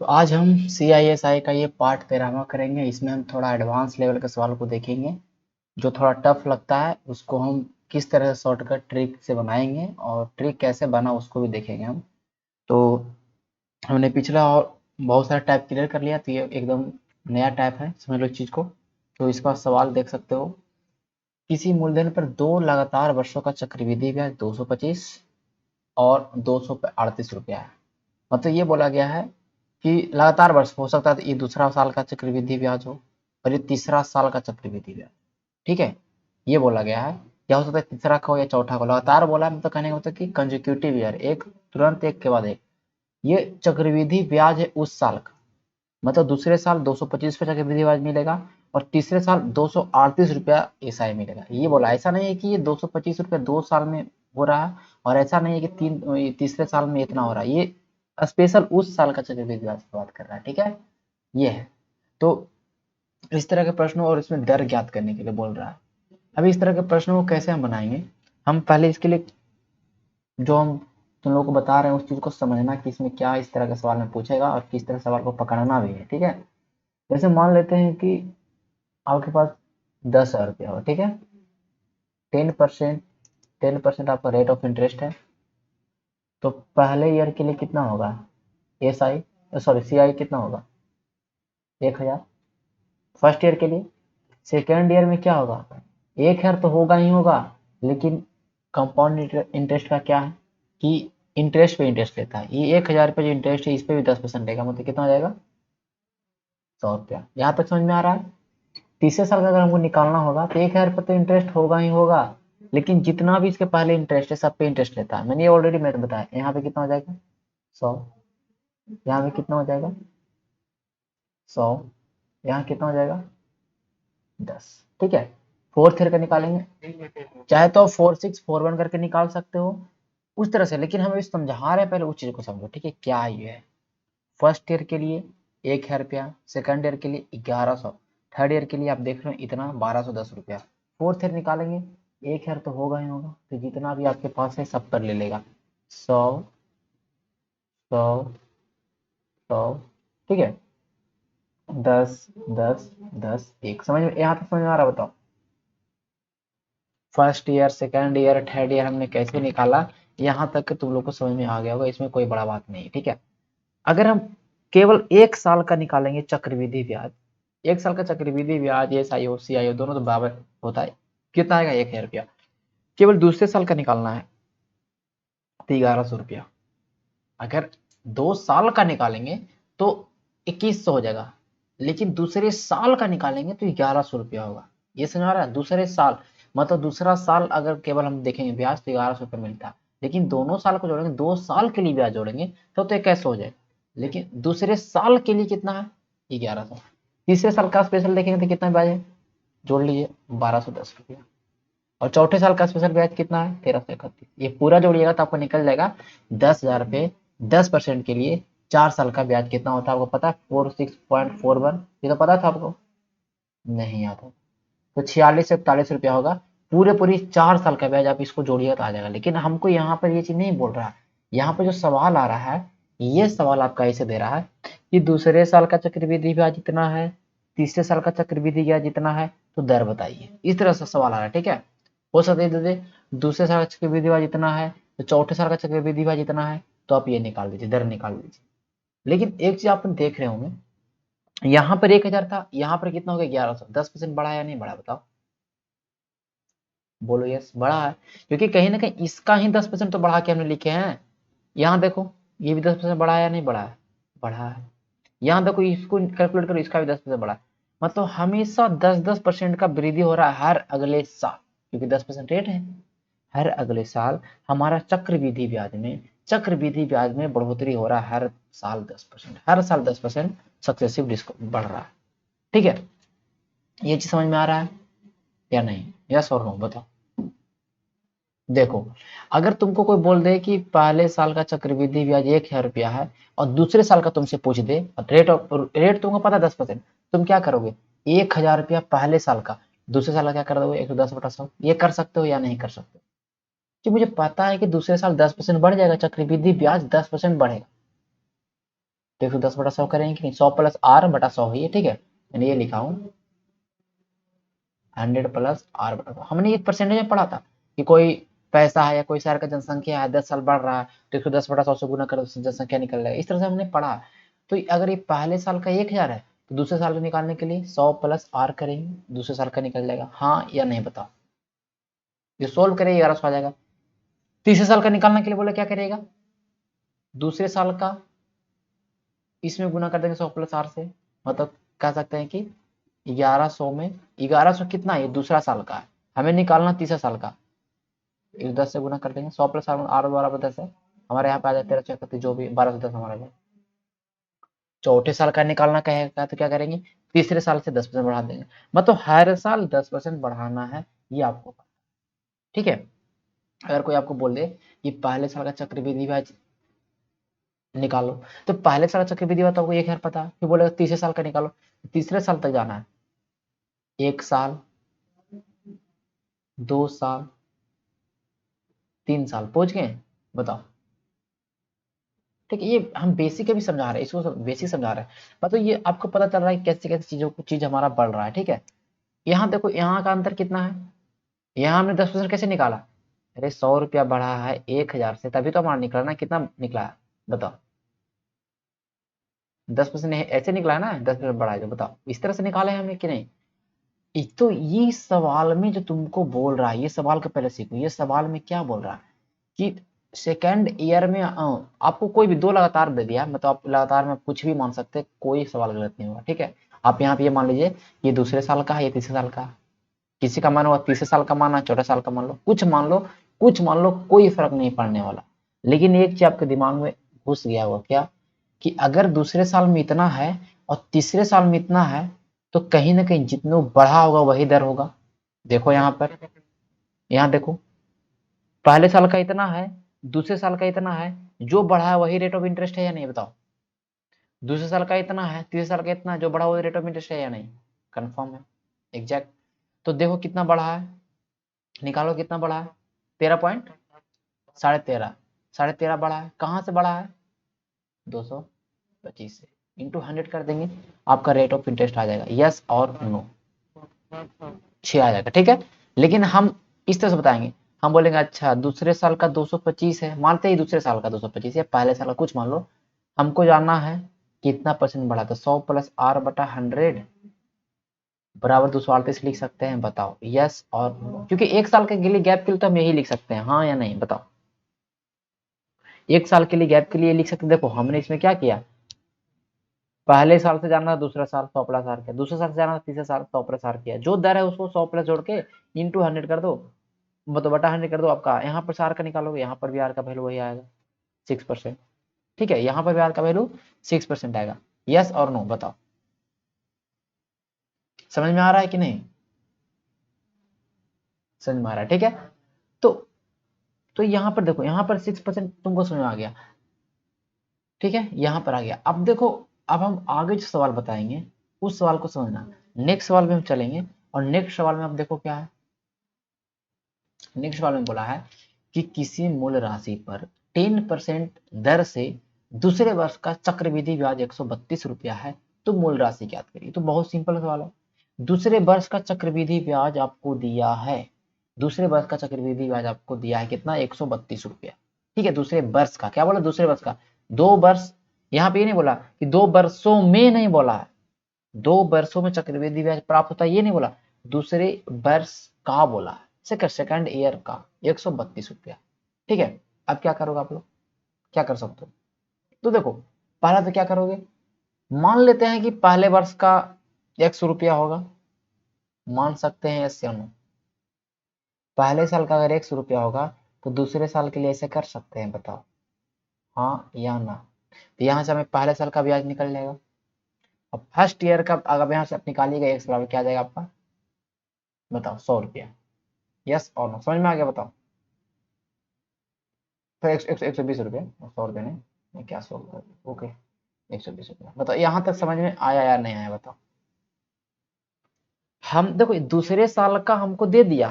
तो आज हम CISI का ये पार्ट 13वां करेंगे। इसमें हम थोड़ा एडवांस लेवल के सवाल को देखेंगे। जो थोड़ा टफ लगता है उसको हम किस तरह से शॉर्टकट ट्रिक से बनाएंगे और ट्रिक कैसे बना उसको भी देखेंगे हम। तो हमने पिछला और बहुत सारा टाइप क्लियर कर लिया, तो ये एकदम नया टाइप है, समझ लो इस चीज़ को। तो इसका सवाल देख सकते हो। किसी मूलधन पर 2 लगातार वर्षों का चक्रवृद्धि ब्याज 225 और 238 रुपया है। मतलब ये बोला गया है कि लगातार वर्ष हो सकता है, तो ये दूसरा साल का चक्रवृद्धि ब्याज हो और ये तीसरा साल का चक्रवृद्धि ब्याज। ठीक है, ये बोला गया है। या हो सकता है तीसरा का हो या चौथा का। लगातार बोला है, मतलब कहने का मतलब कि कंजिक्यूटिव ईयर, एक तुरंत एक के बाद एक। ये चक्रवृद्धि ब्याज है उस साल का, मतलब दूसरे साल 225 रुपये चक्रवृद्धि ब्याज मिलेगा और तीसरे साल 238 रुपया एसआई मिलेगा। ये बोला, ऐसा नहीं है कि ये 225 रुपये 2 साल में हो रहा है और ऐसा नहीं है कि तीसरे साल में इतना हो रहा है। ये स्पेशल उस साल का चक्रवृद्धि ब्याज की बात कर रहा है। ठीक है, ये है। तो इस तरह के प्रश्नों और इसमें दर ज्ञात करने के लिए बोल रहा है। अभी इस तरह के प्रश्नों को कैसे हम बनाएंगे, हम पहले इसके लिए जो हम तुम लोगों को बता रहे हैं उस चीज को समझना कि इसमें क्या इस तरह के सवाल में पूछेगा और किस तरह सवाल को पकड़ना भी है। ठीक है, जैसे मान लेते हैं कि आपके पास 10,000 रुपया हो। ठीक है, 10% 10% आपका रेट ऑफ इंटरेस्ट है। तो पहले ईयर के लिए कितना होगा एसआई, सॉरी सीआई कितना होगा 1,000 फर्स्ट ईयर के लिए। सेकेंड ईयर में क्या होगा 1,000 तो होगा ही होगा, लेकिन कंपाउंड इंटरेस्ट का क्या है कि इंटरेस्ट पे इंटरेस्ट लेता है। ये 1,000 रुपये जो इंटरेस्ट है इस पे भी 10% लेगा, मतलब कितना हो जाएगा 100 रुपया। यहाँ तक समझ में आ रहा है। तीसरे साल का अगर हमको निकालना होगा तो 1,000 रुपये तो इंटरेस्ट होगा ही होगा, लेकिन जितना भी इसके पहले इंटरेस्ट है सब पे इंटरेस्ट लेता है। मैंने ये ऑलरेडी मैथ बताया। यहाँ पे कितना हो जाएगा 100, यहाँ पे कितना हो जाएगा 100, यहाँ कितना हो जाएगा 10। ठीक है, फोर्थ ईयर का निकालेंगे, चाहे तो 4,641 करके निकाल सकते हो उस तरह से, लेकिन हम इस समझा रहे हैं, पहले उस चीज को समझो। ठीक है, क्या ये है फर्स्ट ईयर के लिए 1,000 रुपया, सेकंड ईयर के लिए 1,100, थर्ड ईयर के लिए आप देख रहे हो इतना 1,210 रुपया। फोर्थ ईयर निकालेंगे 1,000 तो होगा ही होगा, तो जितना भी आपके पास है सब पर ले लेगा 100 100 100। ठीक है, 10 10 10 1। समझ में यहाँ तक समझ में आ रहा है? बताओ first year second year third year हमने कैसे निकाला, यहाँ तक तुम लोग को समझ में आ गया होगा। इसमें कोई बड़ा बात नहीं है। ठीक है, अगर हम केवल एक साल का निकालेंगे चक्रवृद्धि ब्याज, एक साल का चक्रवृद्धि ब्याज एसआईओ सीआईओ दोनों तो बराबर होता है, कितना आएगा 1,000 रुपया। केवल दूसरे साल का निकालना है तो 1,100 रुपया। अगर 2 साल का निकालेंगे तो 2,100 हो जाएगा, लेकिन दूसरे साल का निकालेंगे तो 1,100 रुपया होगा। ये समझ आ रहा है? दूसरे साल मतलब दूसरा साल अगर केवल हम देखेंगे ब्याज तो 1,100 रुपया मिलता है, लेकिन दोनों साल को जोड़ेंगे, 2 साल के लिए ब्याज जोड़ेंगे तो ये कैसे हो जाएगा। लेकिन दूसरे साल के लिए कितना है 1,100। तीसरे साल का स्पेशल देखेंगे तो कितना ब्याज है, जोड़ लीजिए 1,210 रुपया। और चौथे साल का स्पेशल ब्याज कितना है 1,331। ये पूरा जोड़िएगा तो आपको निकल जाएगा 10,000 रुपये। 10% के लिए 4 साल का ब्याज कितना होता है आपको पता है 46.41। ये तो पता था आपको, नहीं आता। तो 46 से 41 रुपया होगा। पूरे पूरी 4 साल का ब्याज आप इसको जोड़िएगा तो आ जाएगा। लेकिन हमको यहाँ पर ये चीज नहीं बोल रहा है। यहाँ पर जो सवाल आ रहा है, ये सवाल आपका ऐसे दे रहा है कि दूसरे साल का चक्रवृद्धि ब्याज इतना है, तीसरे साल का चक्रवृद्धि ब्याज इतना है, तो दर बताइए। इस तरह से सवाल आ रहा है। ठीक है, हो सकता है दे दे दूसरे साल का चक्रवृद्धि ब्याज इतना है तो चौथे साल का चक्रवृद्धि ब्याज इतना है, तो आप ये निकाल दीजिए, दर निकाल दीजिए। लेकिन एक चीज आप देख रहे होंगे, यहाँ पर 1,000 था, यहाँ पर कितना हो गया 1,100। 10% बढ़ा या नहीं बढ़ा बताओ, बोलो यस बढ़ा है। क्योंकि कहीं ना कहीं इसका ही 10% तो बढ़ा के हमने लिखे हैं। यहाँ देखो ये भी 10% बढ़ा है या नहीं बढ़ा है, बढ़ा है। यहाँ देखो इसको कैलकुलेट करो, इसका भी 10% बढ़ा है। मतलब हमेशा 10-10% का वृद्धि हो रहा है हर अगले साल, क्योंकि 10% रेट है। हर अगले साल हमारा चक्रवृद्धि ब्याज में बढ़ोतरी हो रहा है हर साल 10%, हर साल 10% सक्सेसिव बढ़ रहा है। ठीक है, ये चीज समझ में आ रहा है या नहीं, यस और नो बताओ। देखो, अगर तुमको कोई बोल दे कि पहले साल का चक्रवृद्धि ब्याज 1,000 रुपया है और दूसरे साल का तुमसे पूछ दे रेट तुमको पता 10%, तुम क्या करोगे 1,000 रुपया पहले साल का, दूसरे साल का क्या कर दोगे 110/100। ये कर सकते हो या नहीं कर सकते, कि मुझे पता है कि दूसरे साल 10% बढ़ जाएगा, चक्रवृद्धि ब्याज 10% बढ़ेगा। तो 110/100 करेंगे कि नहीं, 100 + r/100 ही है, ठीक है। मैंने ये लिखा हूँ 100 + r/100। हमने एक परसेंटेज में पढ़ा था कि कोई पैसा है या कोई शहर का जनसंख्या है, 10 साल बढ़ रहा है, तो 110/100 से गुना करो, उससे जनसंख्या निकल जाएगा। इस तरह से हमने पढ़ा। तो अगर ये पहले साल का 1000 है, तो दूसरे साल को निकालने के लिए 100 + r करेंगे, दूसरे साल का निकल जाएगा। हाँ या नहीं बताओ। ये सोल्व करेंगे 1100 आ जाएगा। तीसरे साल का निकालने के लिए बोले क्या करेगा, दूसरे साल का इसमें गुना कर देंगे 100 + r से। मतलब कह सकते हैं कि 1100 में 1100 कितना है, ये दूसरा साल का है, हमें निकालना तीसरा साल का। 10 से गुना कर देंगे, 100 + r/10 है, हमारे यहाँ पे आ जाए 13 जो भी 1210 हमारा जाए। चौथे साल का निकालना कहेगा तो क्या करेंगे, तीसरे साल से 10% बढ़ा देंगे। मतलब हर साल 10% बढ़ाना है, ये आपको पता, ठीक है। अगर कोई आपको बोल दे कि पहले साल का चक्रवृद्धि ब्याज निकालो, तो पहले साल का चक्रवृद्धि ब्याज तो आपको 1000 पता है, फिर बोलेगा तीसरे साल का निकालो, तीसरे साल तक जाना है। 1 साल, 2 साल, 3 साल, पहुंच गए, बताओ। ठीक है, ये हम बेसिक भी समझा रहे हैं, इसको बेसिक समझा रहे हैं। मतलब ये आपको पता चल रहा है कैसे कैसे चीज हमारा बढ़ रहा है, ठीक है। यहाँ देखो, यहाँ का अंतर कितना है, यहाँ हमने 10% कैसे निकाला, अरे 100 रुपया बढ़ा है 1000 से, तभी तो हमारा निकला ना, कितना निकला है बताओ। 10% ऐसे निकला है ना, 10% बढ़ा है, जो बताओ इस तरह से निकाले हमने कि नहीं। एक तो ये सवाल में जो तुमको बोल रहा है, ये सवाल को पहले सीखो, ये सवाल में क्या बोल रहा है कि सेकेंड ईयर में आपको कोई भी दो लगातार दे दिया, मतलब आप लगातार में कुछ भी मान सकते हैं, कोई सवाल गलत नहीं होगा, ठीक है। आप यहाँ पे ये मान लीजिए ये दूसरे साल का है, ये तीसरे साल का है, किसी का मान होगा तीसरे साल का माना, चौथे साल का मान लो, कुछ मान लो, कुछ मान लो, कोई फर्क नहीं पड़ने वाला। लेकिन एक चीज आपके दिमाग में घुस गया हुआ क्या, कि अगर दूसरे साल में इतना है और तीसरे साल में इतना है, तो कहीं ना कहीं जितना बढ़ा होगा वही दर होगा। देखो यहाँ पर, यहाँ देखो, पहले साल का इतना है, दूसरे साल का इतना है, जो बढ़ा है वही रेट ऑफ इंटरेस्ट है या नहीं बताओ। दूसरे साल का इतना है, तीसरे साल का इतना है, जो बढ़ा वही रेट ऑफ इंटरेस्ट है या नहीं, कंफर्म है, एग्जैक्ट। तो देखो कितना बढ़ा है, निकालो कितना बढ़ा है, 13 पॉइंट 13.5, 13.5 बढ़ा है, कहाँ से बढ़ा है, 225 से, इंटू 100 कर देंगे, आपका रेट ऑफ इंटरेस्ट आ जाएगा, यस और नो, 6 आ जाएगा, ठीक है। लेकिन हम इस तरह से बताएंगे, हम बोलेंगे अच्छा दूसरे साल का 225 है, मानते ही दूसरे साल का 225 है, पहले साल का कुछ मान लो, हमको जानना है कितना परसेंट बढ़ा, तो 100 + r/100 बराबर 238 लिख सकते हैं, बताओ यस और नो। क्योंकि एक साल के लिए गैप के लिए तो हम यही लिख सकते हैं, हाँ या नहीं बताओ। एक साल के लिए गैप के लिए लिख सकते हैं। देखो हमने इसमें क्या किया, पहले साल से जाना दूसरा साल 100 + r किया, दूसरे साल से जाना तीसरे साल 100 + r किया, जो दर है उसको 100 प्लस जोड़ के इंटू 100 कर दो, मतलब बटा 100 कर दो, आपका यहाँ पर आर का निकालोगे, यहाँ पर भी आर का वैल्यू वही आएगा 6%, ठीक है। यहाँ पर भी आर का वैल्यू 6% आएगा, यस और नो बताओ। समझ में आ रहा है कि नहीं, समझ में आ रहा है, ठीक है। तो यहाँ पर देखो, यहाँ पर 6% तुमको समझ में आ गया, ठीक है, यहाँ पर आ गया। अब देखो, अब हम आगे जो सवाल बताएंगे उस सवाल को समझना, नेक्स्ट सवाल में हम चलेंगे, और नेक्स्ट सवाल में अब देखो क्या है, नेक्स्ट सवाल में बोला है कि किसी मूल राशि पर 10% दर से दूसरे वर्ष का चक्रवृद्धि ब्याज 132 रुपया है, तो मूल राशि ज्ञात करिए। तो बहुत सिंपल सवाल है, दूसरे वर्ष का चक्रवृद्धि ब्याज आपको दिया है, दूसरे वर्ष का चक्रवृद्धि ब्याज आपको दिया है कितना, 132 रुपया, ठीक है। दूसरे वर्ष का क्या बोला, दूसरे वर्ष का, 2 वर्ष, यहाँ पे ये नहीं बोला कि 2 वर्षों में, नहीं बोला है 2 वर्षों में चक्रवृद्धि ब्याज प्राप्त होता है, ये नहीं बोला, दूसरे वर्ष का बोला है, सेकंड ईयर का 132 रुपया, ठीक है। अब क्या करोगे आप लोग, क्या कर सकते हो, तो देखो पहला तो क्या करोगे, मान लेते हैं कि पहले वर्ष का 100 रुपया होगा, मान सकते हैं यस या नो। पहले साल का अगर 100 रुपया होगा, तो दूसरे साल के लिए ऐसे कर सकते हैं, बताओ हाँ या ना। तो यहाँ से हमें पहले साल का ब्याज निकल जाएगा, अब फर्स्ट ईयर का अगर यहाँ से आप निकालिएगा 100 क्या आ जाएगा आपका, बताओ 100 रुपया, यस और नो, समझ में आ गया बताओ। तो 120 रुपया, 100 रुपया नहीं, मैं क्या 100, ओके 120 रुपया, बताओ यहाँ तक समझ में आया या नहीं आया बताओ। हम देखो दूसरे साल का हमको दे दिया,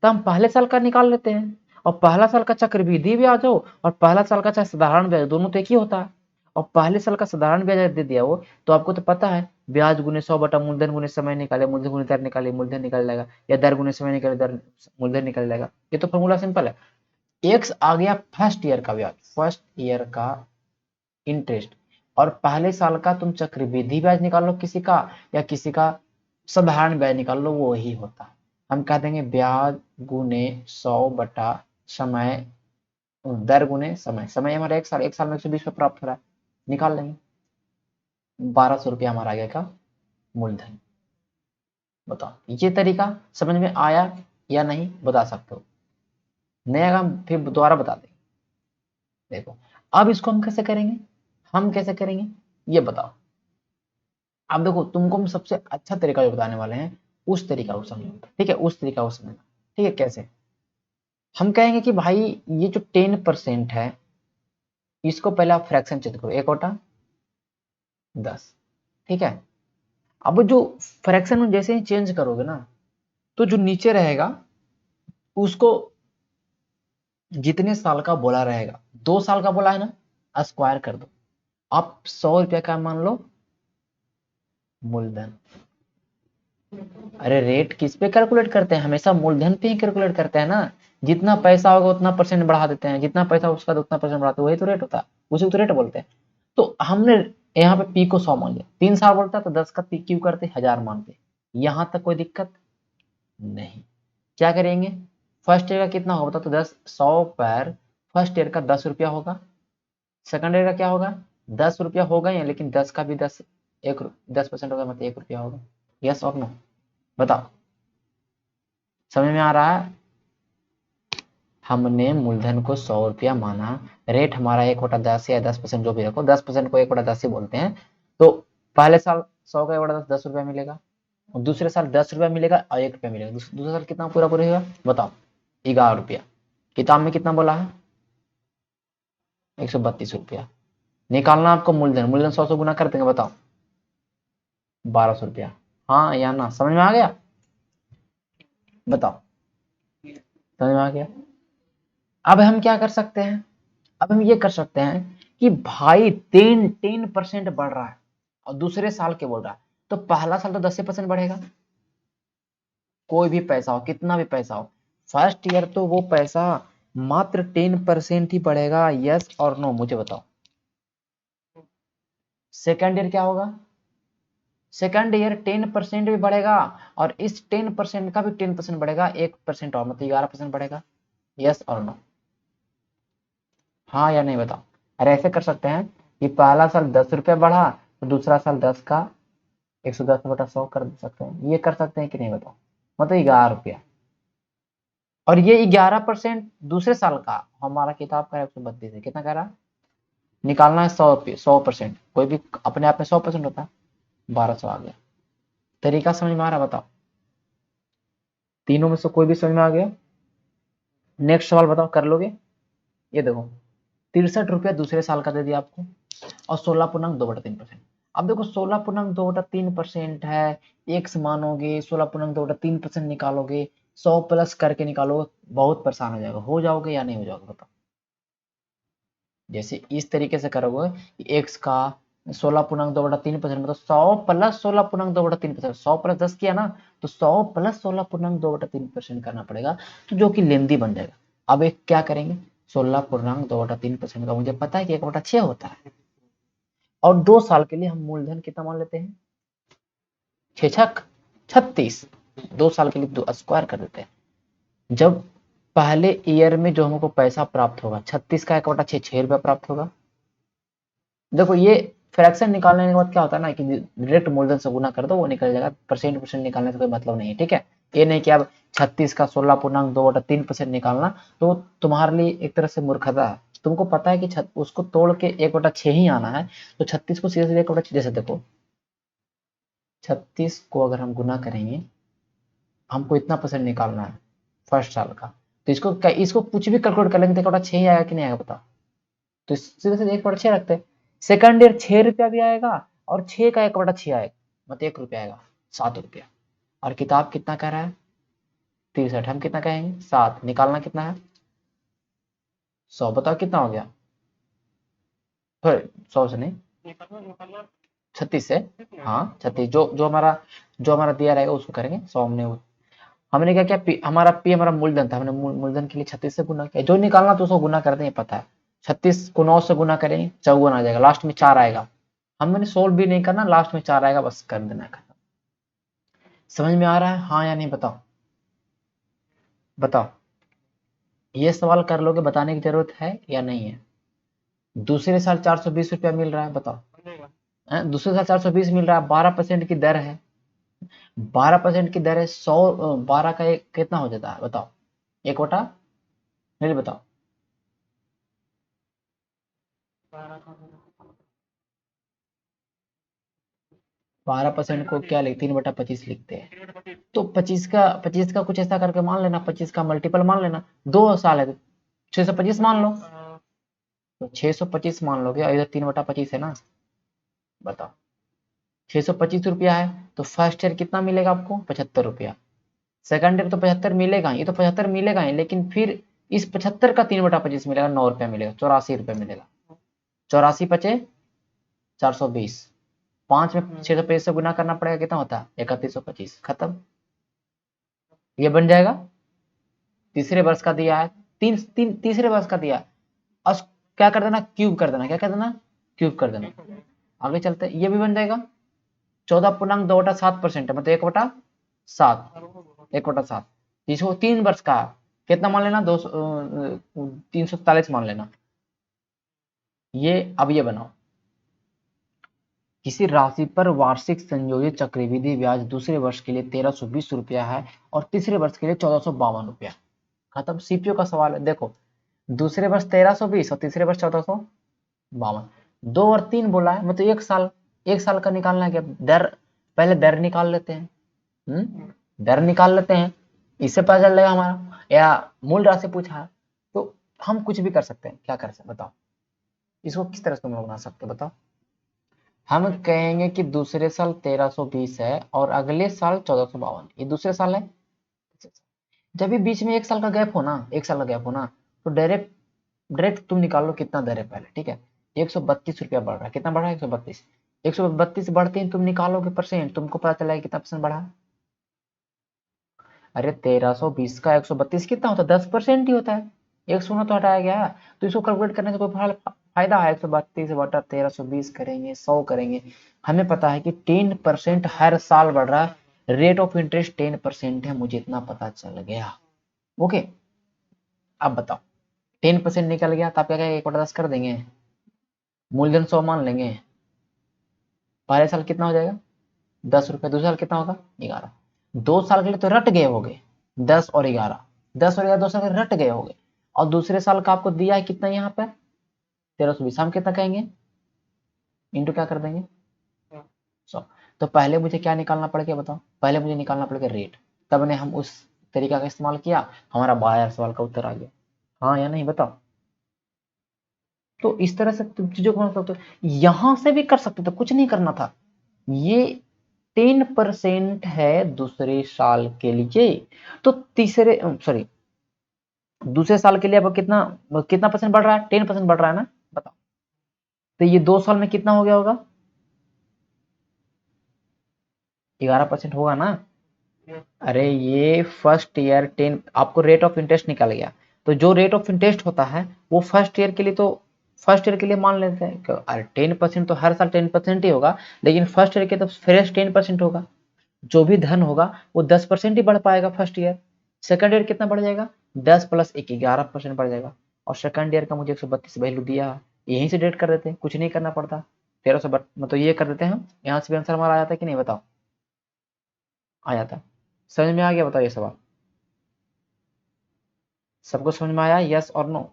तो हम पहले साल का निकाल लेते हैं, और पहला साल का चक्रवृद्धि ब्याज हो और पहला साल का चाहे साधारण ब्याज, दोनों तो एक ही होता है। और पहले साल का साधारण ब्याज अगर दे दिया वो, तो आपको तो पता है ब्याज गुने 100 बटा मूलधन गुने समय निकाले, मूलधन गुने दर निकाले, मूलधन निकल जाएगा, या दर गुने समय निकाले, दर मूलधन निकल जाएगा। ये तो फॉर्मूला सिंपल है। एक्स आ गया फर्स्ट ईयर का ब्याज, फर्स्ट ईयर का इंटरेस्ट, और पहले साल का तुम चक्रवृद्धि ब्याज निकाल लो किसी का, या किसी का साधारण ब्याज निकाल लो, वो वही होता है। हम कह देंगे ब्याज गुने 100 बटा समय, दर गुने समय, समय हमारा एक साल में 120 पे प्राप्त हो रहा है, निकाल लेंगे। 1200 रुपया हमारा आ गया का मूलधन। बताओ ये तरीका समझ में आया या नहीं, बता सकते हो। नया काम फिर दोबारा बता देंगे। देखो अब इसको हम कैसे करेंगे, हम कैसे करेंगे ये बताओ। अब देखो तुमको हम सबसे अच्छा तरीका जो बताने वाले हैं, उस तरीका को समझो, ठीक है, उस तरीका को समझना। ठीक है, कैसे हम कहेंगे कि भाई ये जो 10% है, इसको पहले आप फ्रैक्शन चेंज करो, 1/10। ठीक है, अब जो फ्रैक्शन में जैसे ही चेंज करोगे ना, तो जो नीचे रहेगा उसको जितने साल का बोला रहेगा, 2 साल का बोला है ना, स्क्वायर कर दो। आप 100 रुपया का मान लो मूलधन। अरे रेट किस पे कैलकुलेट करते हैं, हमेशा मूलधन पे ही कैलकुलेट करते हैं ना। जितना पैसा होगा उतना परसेंट बढ़ा देते हैं, जितना पैसा उसका तो उतना परसेंट बढ़ाते हैं, वही तो रेट होता है, उसी को तो रेट बोलते हैं। तो हमने यहाँ पे पी को 100 मान लिया, 3 साल बोलता है तो 10 का पी क्यू करते, 1000 मानते। यहाँ तक कोई दिक्कत नहीं। क्या करेंगे, फर्स्ट ईयर का कितना होगा तो 100 पर फर्स्ट ईयर का 10 रुपया होगा, सेकंड ईयर का क्या होगा 10 रुपया होगा ही, लेकिन 10 का भी 10% होगा, मतलब 1 रुपया होगा। यस और नो, बताओ समझ में आ रहा है। हमने मूलधन को 100 रुपया माना, रेट हमारा 1/10 या 10% जो भी रखो, 10% को 1/10 ही बोलते हैं। तो पहले साल 100 का 1/10 10 रुपया मिलेगा, और दूसरे साल 10 रुपया मिलेगा और 1 रुपया मिलेगा। दूसरे साल कितना पूरा पूरा होगा बताओ, 11 रुपया। किताब में कितना बोला है 132 रुपया। निकालना आपको मूलधन, मूलधन 100 से गुना कर देंगे, बताओ 1200 रुपया। हाँ या ना, समझ में आ गया, बताओ समझ में आ गया। अब हम क्या कर सकते हैं, अब हम ये कर सकते हैं कि भाई 10% बढ़ रहा है और दूसरे साल के बोल रहा है, तो पहला साल तो 10% बढ़ेगा, कोई भी पैसा हो, कितना भी पैसा हो, फर्स्ट ईयर तो वो पैसा मात्र 10% ही बढ़ेगा। यस और नो मुझे बताओ। सेकंड ईयर क्या होगा, सेकंड ईयर 10% भी बढ़ेगा, और इस 10% का भी 10% बढ़ेगा, 1% और, मतलब 11% बढ़ेगा। यस और नो, हाँ या नहीं बताओ। अरे ऐसे कर सकते हैं कि पहला साल 10 रुपया बढ़ा, तो दूसरा साल 10 का 110/100 कर सकते हैं, ये कर सकते हैं कि नहीं बताओ, मतलब 11 रुपया। और ये 11% दूसरे साल का, हमारा किताब का 132 है, कितना कह रहा है, निकालना है 100 रुपये, 100%, कोई भी अपने आप में 100% होता है, 1200 आ गया। तरीका समझ में आ रहा, बताओ तीनों में से कोई भी समझ में आ गया। नेक्स्ट सवाल बताओ, कर लोगे। ये देखो 63 रुपया दूसरे साल का दे दिया आपको, और 16.2/3%। अब देखो 16.2/3% है, एक्स मानोगे, 16.2/3% निकालोगे, 100 प्लस करके निकालोगे, बहुत परेशान हो जाएगा, हो जाओगे या नहीं हो जाओगे बताओ। जैसे इस तरीके से करोगे कि एक्स का 16.2/3%, मतलब 100 प्लस 16.2/3%, 100 प्लस 10 किया ना, तो 100 प्लस 16.2/3% करना पड़ेगा, तो जो कि लेंदी बन जाएगा। अब एक क्या करेंगे, 16.2/3% का मुझे पता है कि 1/6 होता है, और 2 साल के लिए हम मूलधन कितना मान लेते हैं, 6×6 = 36, 2 साल के लिए स्क्वायर कर देते हैं। जब पहले ईयर में जो हमको पैसा प्राप्त होगा, 36 का 1/6, 6 रुपया प्राप्त होगा। देखो ये फ्रैक्शन निकालने के बाद क्या होता है ना कि डायरेक्ट मूलधन से गुना कर दो, वो निकल जाएगा, परसेंट परसेंट निकालने से कोई मतलब नहीं है, ठीक है। ये नहीं कि अब 36 का 16.2/3% निकालना, तो तुम्हारे लिए एक तरह से मूर्खता है। तुमको पता है कि उसको तोड़ के 1/6 ही आना है, तो 36 को सीधे सीधे 1/6, जैसे देखो 36 को अगर हम गुना करेंगे, हमको इतना परसेंट निकालना है फर्स्ट साल का, तो इसको कुछ भी कैलकुलेट कर लेंगे तो 1/6 ही आएगा कि नहीं आएगा बताओ। तो सीधे सीधे 1/6 रखते हैं। सेकंड ईयर 6 रुपया भी आएगा, और 6 का 1/6 आएगा, मतलब 1 रुपया आएगा, 7 रुपया। और किताब कितना कह रहा है 63, हम कितना कहेंगे 7, निकालना कितना है 100, बताओ कितना हो गया 100 से नहीं, 36 से, हाँ 36, जो हमारा दिया रहेगा उसको करेंगे 100। हमने क्या किया, हमारा पी हमारा मूलधन था, हमने मूलधन के लिए 36 से गुना किया। जो निकालना तो उसको गुना कर दें, पता है। 36 को 9 से गुना करेंगे 54 आ जाएगा, लास्ट में 4 आएगा। हमने सोल्व भी नहीं करना, लास्ट में 4 आएगा, बस कर देना है। समझ में आ रहा है हाँ या नहीं, बताओ बताओ। ये सवाल कर लोगे, बताने की जरूरत है या नहीं है? दूसरे साल 420 रुपया मिल रहा है, बताओ। दूसरे साल 420 मिल रहा है, 12% की दर है। 12% की दर है, 100, 12 का एक कितना हो जाता है बताओ, 1/, नहीं बताओ। 12% को क्या लिखते, 3/25 लिखते हैं। तो 25 का कुछ ऐसा करके मान लेना, 25 का मल्टीपल मान लेना। 2 साल है तो 625 मान लो। तो 625 मान लोगे, और इधर 3/25 है ना, बताओ। 625 रुपया है, तो फर्स्ट ईयर कितना मिलेगा आपको, 75 रुपया। सेकंड ईयर तो 75 मिलेगा ही, ये तो 75 मिलेगा ही, लेकिन फिर इस 75 का 3/25 मिलेगा, 9 रुपया मिलेगा, 84 रुपया मिलेगा। 84 पचे 420, 5 में 625 से गुना करना पड़ेगा, कितना होता है 3125, खत्म। ये बन जाएगा। तीसरे वर्ष का दिया है, तीसरे वर्ष का दिया है। अब क्या कर देना, क्यूब कर देना, क्या कर देना, क्यूब कर देना। आगे चलते, ये भी बन जाएगा। 14.2/7% है, मतलब 1/7, 1/7। जिसको 3 वर्ष का है, कितना मान लेना, 347 मान लेना। ये अब ये बनाओ, किसी राशि पर वार्षिक संयोजित चक्रवृद्धि ब्याज दूसरे वर्ष के लिए 1320 रुपया है, और तीसरे वर्ष के लिए 1452 रुपया। खत्म, सीपीओ का सवाल है। देखो, दूसरे वर्ष 1320 और तीसरे वर्ष 1452, 2 और 3 बोला है, मतलब 1 साल, 1 साल का निकालना है। क्या दर, पहले दर निकाल लेते हैं। दर निकाल लेते हैं, इससे पता चल जाएगा हमारा, या मूल राशि पूछा है तो हम कुछ भी कर सकते हैं। क्या कर सकते हैं बताओ, इसको किस तरह से तुम लोग बना सकते हो बताओ। हम कहेंगे कि दूसरे साल 1320 है और अगले साल 1452, ये दूसरे साल है। जब भी बीच में 1 साल का गैप हो ना, 1 साल का गैप हो ना, तो डायरेक्ट डायरेक्ट तुम निकाल लो कितना दर है पहले, ठीक है। 132 रुपया बढ़ रहा है, कितना बढ़ा है, 132। 132 बढ़ते ही तुम निकालोगे परसेंट, तुमको पता चला कितना परसेंट बढ़ा। अरे 1320 का 132 कितना होता है, 10% ही होता है। 1 शून्य तो हटाया गया है, तो इसको कैलकुलेट करने से कोई फायदा है? 132/1320 करेंगे, 100 करेंगे। हमें पता है कि 10% हर साल बढ़ रहा है, रेट ऑफ इंटरेस्ट 10% है, मुझे इतना पता चल गया। ओके, अब बताओ, 10% निकल गया तो आप क्या कहेंगे, 1/10 कर देंगे, मूलधन 100 मान लेंगे। पहले साल कितना हो जाएगा, 10 रुपये। दूसरे साल कितना होगा, 11। 2 साल के लिए तो रट गए होगे, 10 और 11, 10 और 11 2 साल के रट गए होगे। और दूसरे साल का आपको दिया है कितना, यहाँ पर 1320, हम कितना कहेंगे, इंटू क्या कर देंगे, 100। तो पहले मुझे क्या निकालना पड़ेगा बताओ, पहले मुझे निकालना पड़ेगा रेट, तब ने हम उस तरीका का इस्तेमाल किया, हमारा 12 सवाल का उत्तर आ गया। हाँ या नहीं बताओ। तो इस तरह से तुम चीजों को बना सकते हो, यहां से भी कर सकते थे, कुछ नहीं करना था। ये 10% है दूसरे साल के लिए, तो तीसरे सॉरी दूसरे साल के लिए अब कितना कितना परसेंट बढ़ रहा है, 10% बढ़ रहा है ना, बताओ। तो ये 2 साल में कितना हो गया होगा, 11% होगा ना। अरे ये फर्स्ट ईयर 10, आपको रेट ऑफ इंटरेस्ट निकल गया, तो जो रेट ऑफ इंटरेस्ट होता है वो फर्स्ट ईयर के लिए, तो फर्स्ट ईयर के लिए मान लेते हैं। अरे 10% तो हर साल 10% ही होगा, लेकिन फर्स्ट ईयर के तो फ्रेश 10% होगा। जो भी धन होगा वो 10% ही बढ़ पाएगा फर्स्ट ईयर। सेकंड ईयर कितना बढ़ जाएगा, 10 + 1 11% बढ़ जाएगा। और सेकंड ईयर का मुझे 132 वैल्यू दिया, यहीं से डेट कर देते हैं, कुछ नहीं करना पड़ता। 1300 मतलब ये कर देते हैं हम, यहाँ से भी आंसर हमारा आ जाता है कि नहीं बताओ, आ जाता है। समझ में आ गया, बताओ ये सवाल सबको समझ में आया, यस और नो।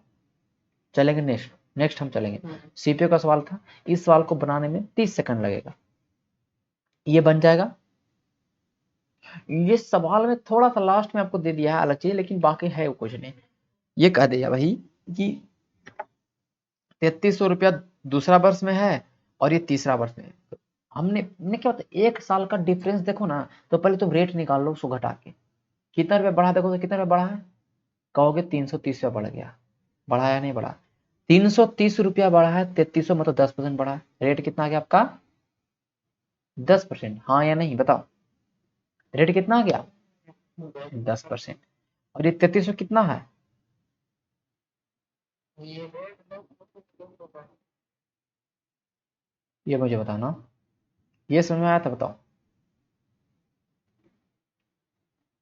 चलेंगे नेक्स्ट, नेक्स्ट हम चलेंगे। सीपीयू का सवाल था, इस सवाल को बनाने में 30 सेकंड लगेगा, ये बन जाएगा। ये सवाल में थोड़ा सा लास्ट में आपको दे दिया है अलग चीज, लेकिन बाकी है वो कुछ नहीं। ये कह दिया भाई कि 3300 रुपया दूसरा वर्ष में है और ये तीसरा वर्ष में है। तो हमने क्या होता है, 1 साल का डिफरेंस देखो ना, तो पहले तुम रेट निकाल लो उसको घटा के, कितना रुपया बढ़ा, देखो तो कितना रुपया बढ़ा है, कहोगे 330 रुपया बढ़ गया, बढ़ा या नहीं बढ़ा। 330 रुपया बढ़ा है, 3300 मतलब 10% बढ़ा है। रेट कितना आ गया आपका? 10%। हाँ या नहीं बताओ, रेट कितना आ गया? 10%। और ये 3300 कितना है? ये मुझे बताना, ये समझ में आया था? बताओ,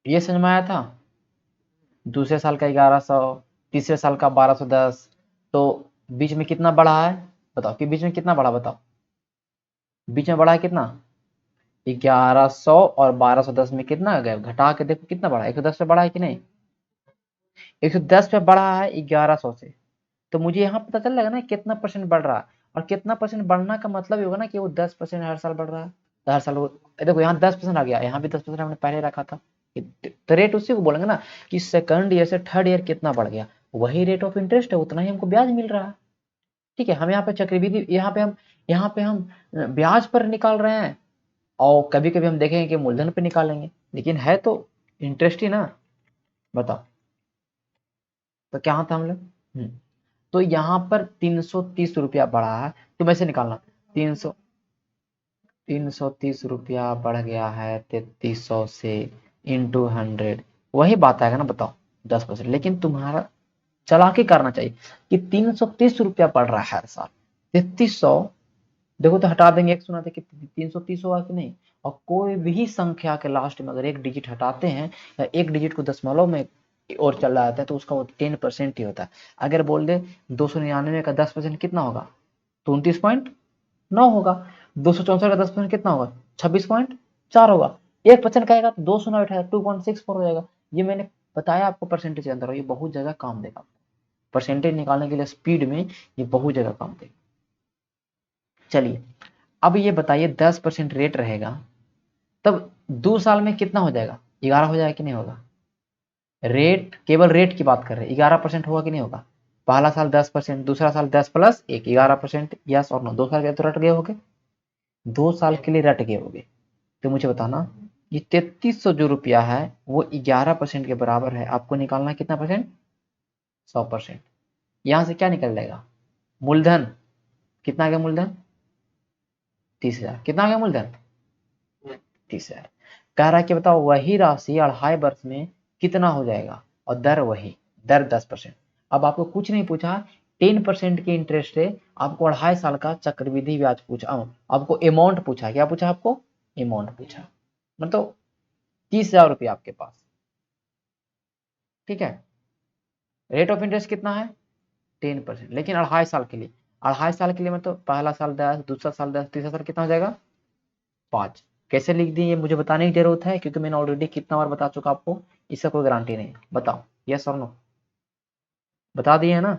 ये समझ में आया था? दूसरे साल का 1100, तीसरे साल का 1210, तो बीच में कितना बढ़ा है बताओ, कि बीच में कितना बढ़ा बताओ, बीच में बढ़ा है कितना? 1100 और 1210 में कितना आ गया, घटा के देखो कितना बढ़ा, 110 पे बढ़ा है कि नहीं? 110 पे बढ़ा है 1100 से, तो मुझे यहाँ पता चल जाएगा ना कितना परसेंट बढ़ रहा है। और कितना परसेंट बढ़ना का मतलब ये होगा ना कि वो 10% हर साल बढ़ रहा है। तो हर साल वो, देखो यहाँ 10% आ गया, यहाँ भी 10% हमने पहले रखा था। तो रेट उसी को बोलेंगे ना कि सेकंड ईयर से थर्ड ईयर कितना बढ़ गया, वही रेट ऑफ इंटरेस्ट है, उतना ही हमको ब्याज मिल रहा है। ठीक है, हम यहाँ पे चक्रवृद्धि, यहाँ पे हम ब्याज पर निकाल रहे हैं, और कभी कभी हम देखेंगे कि मूलधन पे निकालेंगे, लेकिन है तो इंटरेस्ट ही ना। बताओ, तो क्या था हम लोग? तो यहाँ पर 330 रुपया बढ़ा है, तुम ऐसे निकालना, 300, 330 रुपया बढ़ गया है 3300 से, इंटू 100, वही बात आएगा ना। बताओ 10%। लेकिन तुम्हारा चालाकी करना चाहिए कि 330 रुपया बढ़ रहा है हर साल, 3300, देखो तो हटा देंगे, एक सुना था कि 330 होगा कि नहीं। और कोई भी संख्या के लास्ट में अगर एक डिजिट हटाते हैं, या एक डिजिट को दशमलव में और चला जाता है, तो उसका वो 10% ही होता है। अगर बोल दे 299 का 10% कितना होगा, तो 29.9 होगा। 264 का 10% कितना होगा, 26.4 होगा। 1% कहेगा तो 2 शून्य बैठेगा, 2.64 हो जाएगा। ये मैंने बताया आपको परसेंटेज के अंदर, ये बहुत जगह काम देगा। परसेंटेज निकालने के लिए स्पीड में ये बहुत जगह काम देगा। चलिए, अब ये बताइए 10% रेट रहेगा, तब 2 साल में कितना हो जाएगा, 11 हो जाएगा कि नहीं होगा? रेट, केवल रेट की बात कर रहे हैं, 11% होगा कि नहीं होगा? पहला साल 10%, दूसरा साल 10 प्लस 1, 11%। यस और नो? 2 साल के लिए तो रट गए होगे, 2 साल के लिए रट गए होगे। तो मुझे बताना, ये 3300 जो रुपया है वो 11% के बराबर है, आपको निकालना है कितना परसेंट? 100%। यहां से क्या निकल जाएगा, मूलधन कितना आ गया, मूलधन 30,000। कितना आ गया मूलधन? 30,000। कह रहा है कि बताओ वही राशि 2.5 वर्ष में कितना हो जाएगा, और दर वही, दर 10%। अब आपको कुछ नहीं पूछा, 10% की इंटरेस्ट है, आपको 2.5 साल का चक्रवृद्धि ब्याज पूछा, आपको अमाउंट पूछा, क्या पूछा आपको? अमाउंट पूछा, मतलब 30,000 रुपया आपके पास। ठीक है, रेट ऑफ इंटरेस्ट कितना है? 10%, लेकिन 2.5 साल के लिए, 2.5 साल के लिए मतलब पहला साल 10, दूसरा साल 10, तीसरा साल कितना हो जाएगा? 5। कैसे लिख दिए ये मुझे बताने की जरूरत है, क्योंकि मैंने ऑलरेडी कितना बार बता चुका आपको, इसका कोई गारंटी नहीं है। बताओ यस और नो, बता दिए है ना,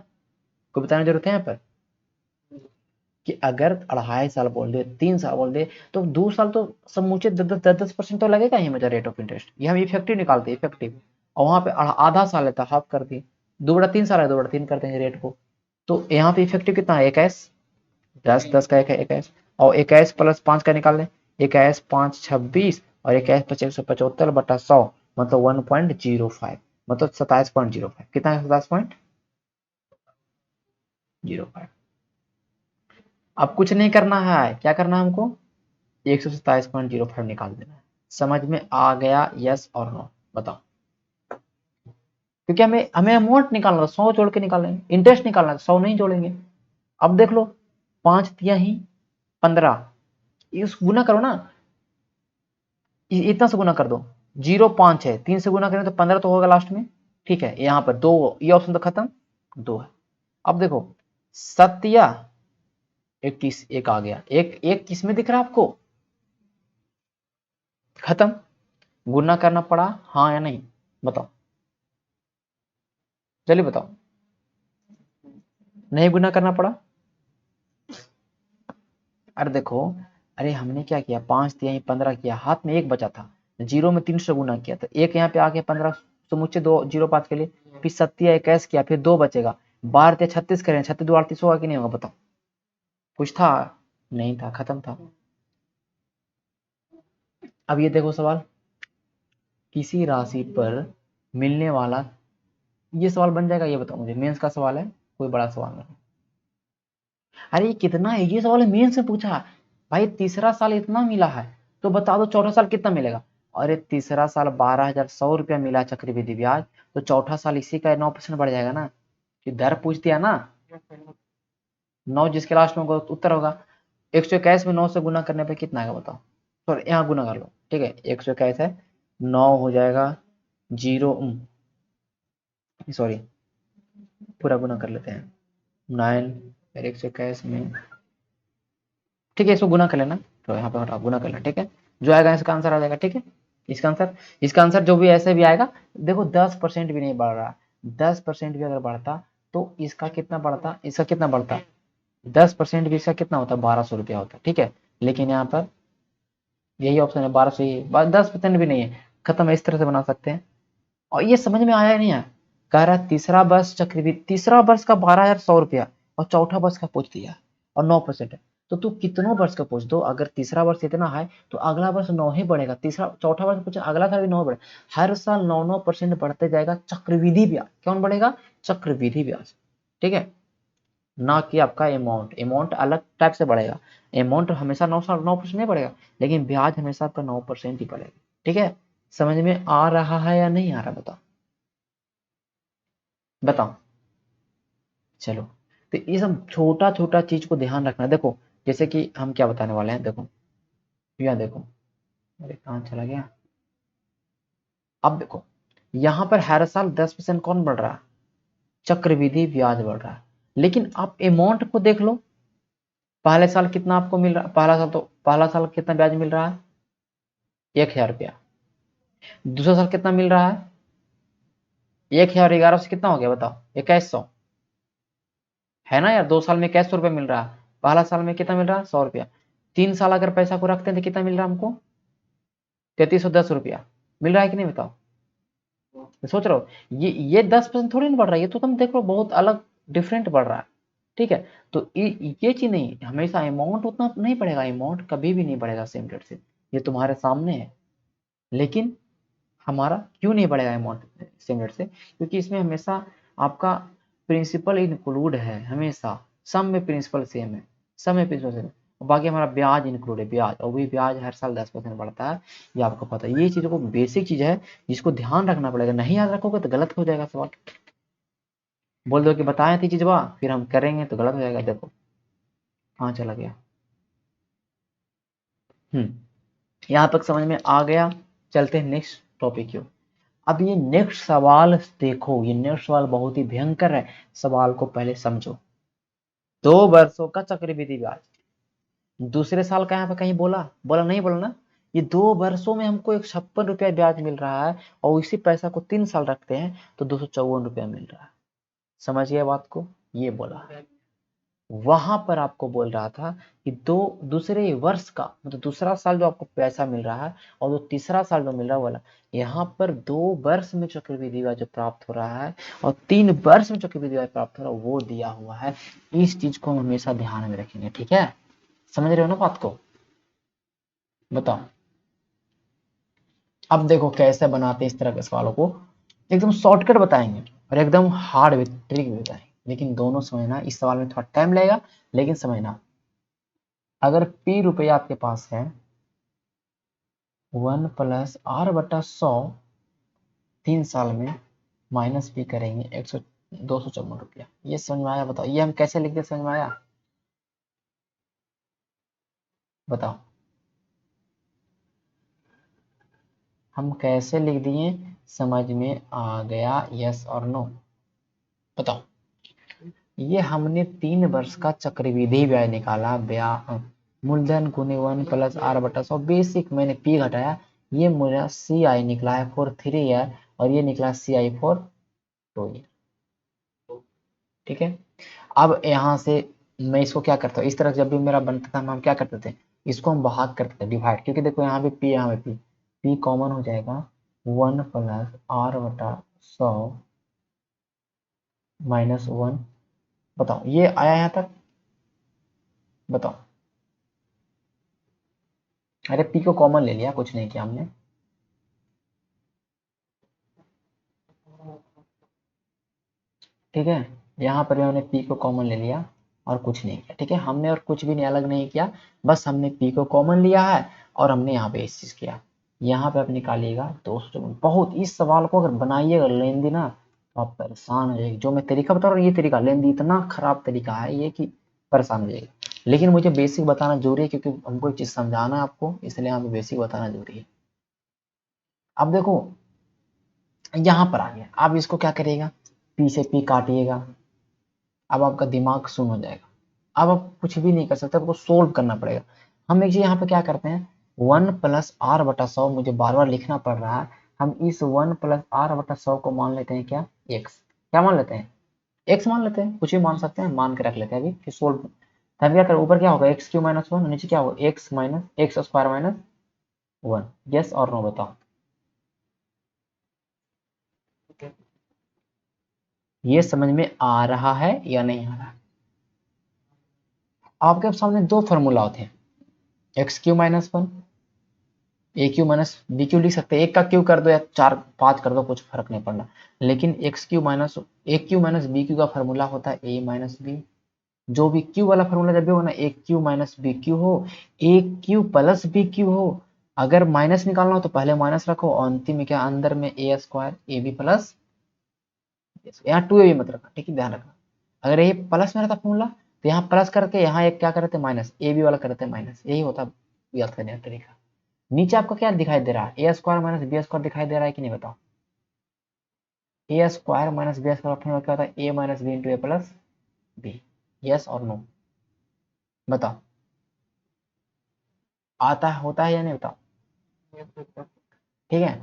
कोई बताने की जरूरत है यहाँ पर? कि अगर 2.5 साल बोल दे, 3 साल बोल दे, तो 2 साल तो समूचे 10-10% तो लगेगा ही मुझे रेट ऑफ इंटरेस्ट। ये हम इफेक्टिव निकालते हैं, इफेक्टिव, और वहां पे आधा साल है तो हाफ कर दिए, 2/3 साल है 2/3 कर देंगे रेट को। तो यहाँ पे इफेक्टिव कितना है, 21, 10 का 21, और 21 प्लस 5 का निकाल लें, 21 5 26, और 21 25 175 बटा 100, मतलब 1.05, मतलब 27.05। कितना है, 27.05। अब कुछ नहीं करना है, क्या करना है हमको, 127.05 निकाल देना है। समझ में आ गया, यस और नो? बताओ, क्योंकि हमें हमें अमाउंट निकालना था, 100 जोड़ के निकालेंगे, इंटरेस्ट निकालना था, 100 नहीं जोड़ेंगे। अब देख लो, 5 दिया ही 15, इस गुना करो ना, इतना से गुना कर दो, 0.5 है, 3 से गुना करें तो 15 तो होगा लास्ट में। ठीक है, यहाँ पर 2, ये ऑप्शन तो खत्म, 2 है। अब देखो, सत्या 21, एक आ गया, एक एक किसमें दिख रहा है आपको, खत्म। गुना करना पड़ा, हाँ या नहीं? बताओ, चलिए बताओ, नहीं गुना करना पड़ा? अरे देखो, अरे हमने क्या किया, 5 दिया ही 15 किया, हाथ में एक बचा था, जीरो में 3 से गुना किया, तो एक यहाँ पे आ गया 15, समुच्चय 2 0.5 के लिए, फिर 7 21 किया, फिर 2 बचेगा, 12 36 करें, 36 2 38 होगा कि नहीं होगा? बताओ, कुछ था? नहीं था, खत्म था। अब ये देखो सवाल, किसी राशि पर मिलने वाला, ये सवाल बन जाएगा, ये बताओ मुझे, मेंस का सवाल है, कोई बड़ा सवाल नहीं। अरे ये कितना है, ये सवाल मेन से पूछा है। भाई तीसरा साल इतना मिला है, तो बता दो चौथा साल कितना मिलेगा। अरे तीसरा साल 12,100 रुपया मिला चक्रवृद्धि ब्याज, तो चौथा साल इसी का 9% बढ़ जाएगा ना। कि दर पूछ दिया ना, 9 जिसके लास्ट में होगा उत्तर होगा। 121 में 9 से गुना करने पे कितना आएगा बताओ। सॉरी यहाँ गुना कर लो, ठीक है 121 है, 9 हो जाएगा जीरो, सॉरी पूरा गुना कर लेते हैं, 9 फिर 121 में, ठीक है इसको गुना कर लेना। तो यहाँ पे हटाओ गुना कर लेना, ठीक है। जो आएगा इसका आंसर आ जाएगा, ठीक है। इसका आंसर जो भी ऐसे भी आएगा, देखो 10% भी नहीं बढ़ रहा, 10% भी अगर बढ़ता तो इसका कितना बढ़ता, इसका कितना बढ़ता, 10% भी इसका कितना होता, 1200 रुपया होता, ठीक है। लेकिन यहाँ पर यही ऑप्शन है 1200, ही 10% भी नहीं है, खत्म है। इस तरह से बना सकते हैं। और ये समझ में आया नहीं है, कह रहा तीसरा वर्ष चक्रवृद्धि, तीसरा वर्ष का 12,100 रुपया और चौथा वर्ष का पूछ दिया और 9% है। तो तू कितनों वर्ष का पूछ दो, अगर तीसरा वर्ष इतना है तो अगला वर्ष 9 ही बढ़ेगा, तीसरा चौथा वर्ष पूछे अगला साल भी 9 बढ़ेगा, हर साल 9% बढ़ते जाएगा चक्रवृद्धि ब्याज। कौन बढ़ेगा, चक्रवृद्धि ब्याज, ठीक है। ना कि आपका अमाउंट अलग टाइप से बढ़ेगा। अमाउंट हमेशा 9% नहीं बढ़ेगा, लेकिन ब्याज हमेशा आपका 9% ही बढ़ेगा, ठीक है। समझ में आ रहा है या नहीं आ रहा, बताओ बताओ। चलो, तो ये सब छोटा छोटा चीज को ध्यान रखना। देखो जैसे कि हम क्या बताने वाले हैं, देखो यहाँ देखो, अरे कहाँ चला गया। अब देखो यहाँ पर हर साल 10% कौन बढ़ रहा है, चक्रवृद्धि ब्याज बढ़ रहा है। लेकिन आप अमाउंट को देख लो, पहले साल कितना आपको मिल रहा है, पहला साल कितना ब्याज मिल रहा है, 1,000 रुपया। दूसरा साल कितना मिल रहा है, 1,011 से कितना हो गया बताओ, 2,100, है ना यार। 2 साल में 2,100 रुपया मिल रहा है, पहला साल में कितना मिल रहा है, 100 रुपया। 3 साल अगर पैसा को रखते हैं तो कितना मिल रहा है हमको, 3,310 रुपया मिल रहा है कि नहीं बताओ। तो सोच रहे हो, ये 10% थोड़ी ना बढ़ रहा है, ये तो तुम देख लो बहुत अलग डिफरेंट बढ़ रहा है, ठीक है। तो ये चीज नहीं, हमेशा अमाउंट उतना नहीं बढ़ेगा, अमाउंट कभी भी नहीं बढ़ेगा सेम रेट से, ये तुम्हारे सामने है। लेकिन हमारा क्यों नहीं बढ़ेगा अमाउंट सेम रेट से, क्योंकि इसमें हमेशा आपका प्रिंसिपल इंक्लूड है, हमेशा सम में प्रिंसिपल सेम है, सम में प्रिंसिपल सेम है। और बाकी हमारा ब्याज इंक्लूड है, ब्याज, और वही ब्याज हर साल 10% बढ़ता है, ये आपको पता है। ये चीज़ों को बेसिक चीज़ है जिसको ध्यान रखना पड़ेगा, नहीं याद रखोगे तो गलत हो जाएगा सवाल। बोल दो कि बताए थी चीज़वा फिर हम करेंगे तो गलत हो जाएगा, देखो कहाँ चला गया। यहाँ तक समझ में आ गया। चलते हैं नेक्स्ट टॉपिक की ओर। अब ये नेक्स्ट सवाल देखो, ये नेक्स्ट सवाल बहुत ही भयंकर है, सवाल को पहले समझो। 2 वर्षों का चक्रवृद्धि ब्याज, दूसरे साल का यहाँ पे कहीं बोला बोला नहीं बोला ना। ये 2 वर्षों में हमको 156 रुपया ब्याज मिल रहा है, और इसी पैसा को 3 साल रखते हैं तो 254 रुपया मिल रहा है। समझ गए बात को, ये बोला। वहां पर आपको बोल रहा था कि दूसरे वर्ष का मतलब दूसरा साल जो आपको पैसा मिल रहा है और जो तीसरा साल जो मिल रहा है वाला, यहाँ पर 2 वर्ष में चक्रवृद्धि ब्याज जो प्राप्त हो रहा है और 3 वर्ष में चक्रवृद्धि ब्याज प्राप्त हो रहा है वो दिया हुआ है। इस चीज को हम हमेशा ध्यान में रखेंगे, ठीक है। समझ रहे हो ना बात को, बताओ। अब देखो कैसे बनाते हैं इस तरह के सवालों को, एकदम शॉर्टकट बताएंगे और एकदम हार्ड ट्रिक भी बताएंगे, लेकिन दोनों समझना। इस सवाल में थोड़ा टाइम लगेगा, लेकिन समझना। अगर p रुपया आपके पास है 1+r/100, 3 साल में माइनस p करेंगे 254 रुपया। ये समझ में आया, बताओ ये हम कैसे लिखते, समझ में आया, बताओ हम कैसे लिख दिए, समझ में आ गया, यस और नो, बताओ। ये हमने 3 वर्ष का चक्रवृद्धि ब्याज निकाला, मूलधन गुने 1+r/100, बेसिक मैंने p घटाया, ये मेरा CI निकला है फॉर 3 ईयर और ये निकला CI फॉर 2 ईयर, ठीक है। अब यहाँ से मैं इसको क्या करता हूँ, इस तरह जब भी मेरा बनता था हम क्या करते थे, इसको हम भाग करते थे डिवाइड, क्योंकि देखो यहाँ पे p, यहाँ पे p कॉमन हो जाएगा, 1+r/100 -1। बताओ ये आया यहाँ तक, बताओ। अरे p को कॉमन ले लिया, कुछ नहीं किया हमने, ठीक है। यहाँ पर हमने p को कॉमन ले लिया और कुछ नहीं किया। ठीक है, हमने और कुछ भी नहीं अलग नहीं किया, बस हमने p को कॉमन लिया है और हमने यहाँ पे इस चीज किया। यहाँ पे आप निकालिएगा 254। बहुत, इस सवाल को अगर बनाइएगा लेंदी ना तो आप परेशान हो जाएंगे। जो मैं तरीका बता रहा हूँ ये तरीका लेंदी इतना खराब तरीका है ये कि परेशान हो जाएगा। लेकिन मुझे बेसिक बताना जरूरी है क्योंकि हमको एक चीज समझाना है आपको, इसलिए यहाँ पे बेसिक बताना जरूरी है। अब देखो यहाँ पर आ गया, आप इसको क्या करिएगा, p से p काटिएगा। अब आपका दिमाग सुन हो जाएगा। अब आप कुछ भी नहीं कर सकते, आपको सोल्व करना पड़ेगा। हम एक चीज यहाँ पे क्या करते हैं, 1+r/100 मुझे बार बार लिखना पड़ रहा है। हम इस 1+r/100 को मान लेते हैं क्या, x। क्या मान लेते हैं, x मान लेते हैं, कुछ भी मान सकते हैं, मान के रख लेते हैं अभी फिर सोल्व। तब क्या करें, ऊपर क्या होगा x³ - 1, नीचे क्या होगा x² - 1। यस और नो बताओ, ये समझ में आ रहा है या नहीं आ रहा है? आपके सामने दो फॉर्मूला होते हैं, x³ - 1, a³ - b³ लिख सकते हैं। एक का क्यू कर दो या 4 5 कर दो, कुछ फर्क नहीं पड़ना। लेकिन a³ - b³ का फॉर्मूला होता है a - b। जो भी क्यू वाला फॉर्मूला जब भी हो ना, a³ - b³ हो, a³ + b³ हो। अगर माइनस निकालना हो तो पहले माइनस रखो और अंतिम में क्या, अंदर में a² ab प्लस, यहाँ 2ab मत रखना, ठीक है, ध्यान रखना। अगर ये प्लस में रहता फॉर्मूला तो यहाँ प्लस करके यहाँ एक क्या करते माइनस, ए बी वाला करते माइनस, यही होता याद करने का तरीका। नीचे आपको क्या दिखाई दे रहा है, a² - b² दिखाई दे रहा है कि नहीं बताओ। a² - b² फॉर्मूला क्या होता है, a - b × a + b। Yes और नो बताओ, आता है, होता है या नहीं बताओ। ठीक है,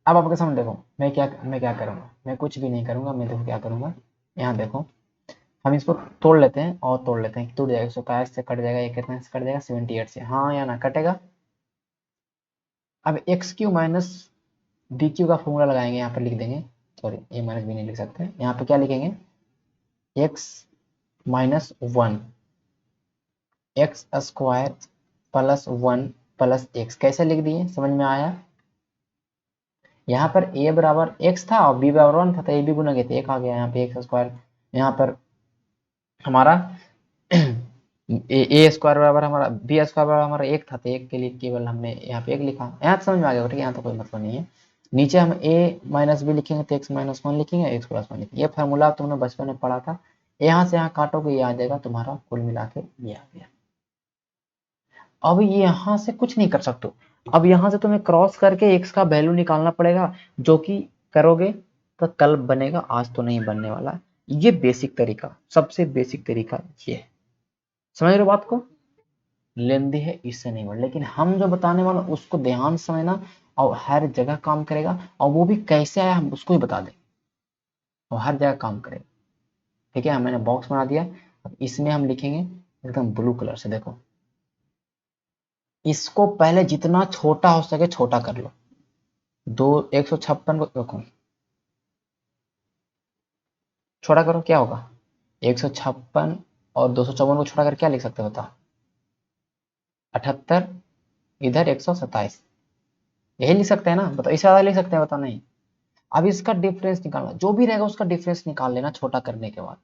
अब आपके सामने देखो मैं क्या करूंगा, मैं कुछ भी नहीं करूंगा। मैं देखो क्या करूंगा, यहाँ देखो हम इसको तोड़ लेते हैं और तोड़ लेते हैं, टूट जाएगा 127 से कट जाएगा, ये कितने से कट जाएगा 78 से, हाँ या ना कटेगा। अब x³ - b³ का फॉर्मूला लगाएंगे, यहाँ पर लिख देंगे, सॉरी a - b नहीं लिख सकते, यहाँ पे क्या लिखेंगे, x - 1 x² + 1 + x। कैसे लिख दिए, समझ में आया। यहाँ पर a बराबर x था और b बराबर 1 था, तो a b गुना गए थे, एक आ गया यहाँ पे x²। यहाँ पर हमारा a² बराबर हमारा b² बराबर हमारा 1 था, तो 1 के लिए केवल हमने यहाँ पे 1 लिखा। यहाँ तो समझ में आ गया, ठीक है, यहाँ तो कोई मतलब नहीं है। नीचे हम a - b लिखेंगे तो x - 1 लिखेंगे, x + 1 लिखेंगे। ये फार्मूला तुमने बचपन में पढ़ा था। यहाँ से यहाँ काटोगे ये आ जाएगा तुम्हारा, कुल मिला के ये आ गया। अब ये यहाँ से कुछ नहीं कर सकते, अब यहाँ से तुम्हें क्रॉस करके x का वैल्यू निकालना पड़ेगा, जो कि करोगे तो कल बनेगा, आज तो नहीं बनने वाला। ये बेसिक तरीका, सबसे बेसिक तरीका ये है, समझ रहे हो बात को। लेंदी है इससे नहीं बढ़, लेकिन हम जो बताने वाला उसको ध्यान से समझना और हर जगह काम करेगा, और वो भी कैसे आया हम उसको ही बता दें, और हर जगह काम करेगा। ठीक है, मैंने बॉक्स बना दिया, अब इसमें हम लिखेंगे एकदम ब्लू कलर से, देखो इसको पहले जितना छोटा हो सके छोटा कर लो। 156 को देखो छोटा करो, क्या होगा 156 और 254 को छोटा कर क्या लिख सकते हो बताओ, 78, इधर 127, यही लिख सकते हैं ना, बताओ इससे ज्यादा लिख सकते हैं बताओ, नहीं। अब इसका डिफरेंस निकालना, जो भी रहेगा उसका डिफरेंस निकाल लेना छोटा करने के बाद,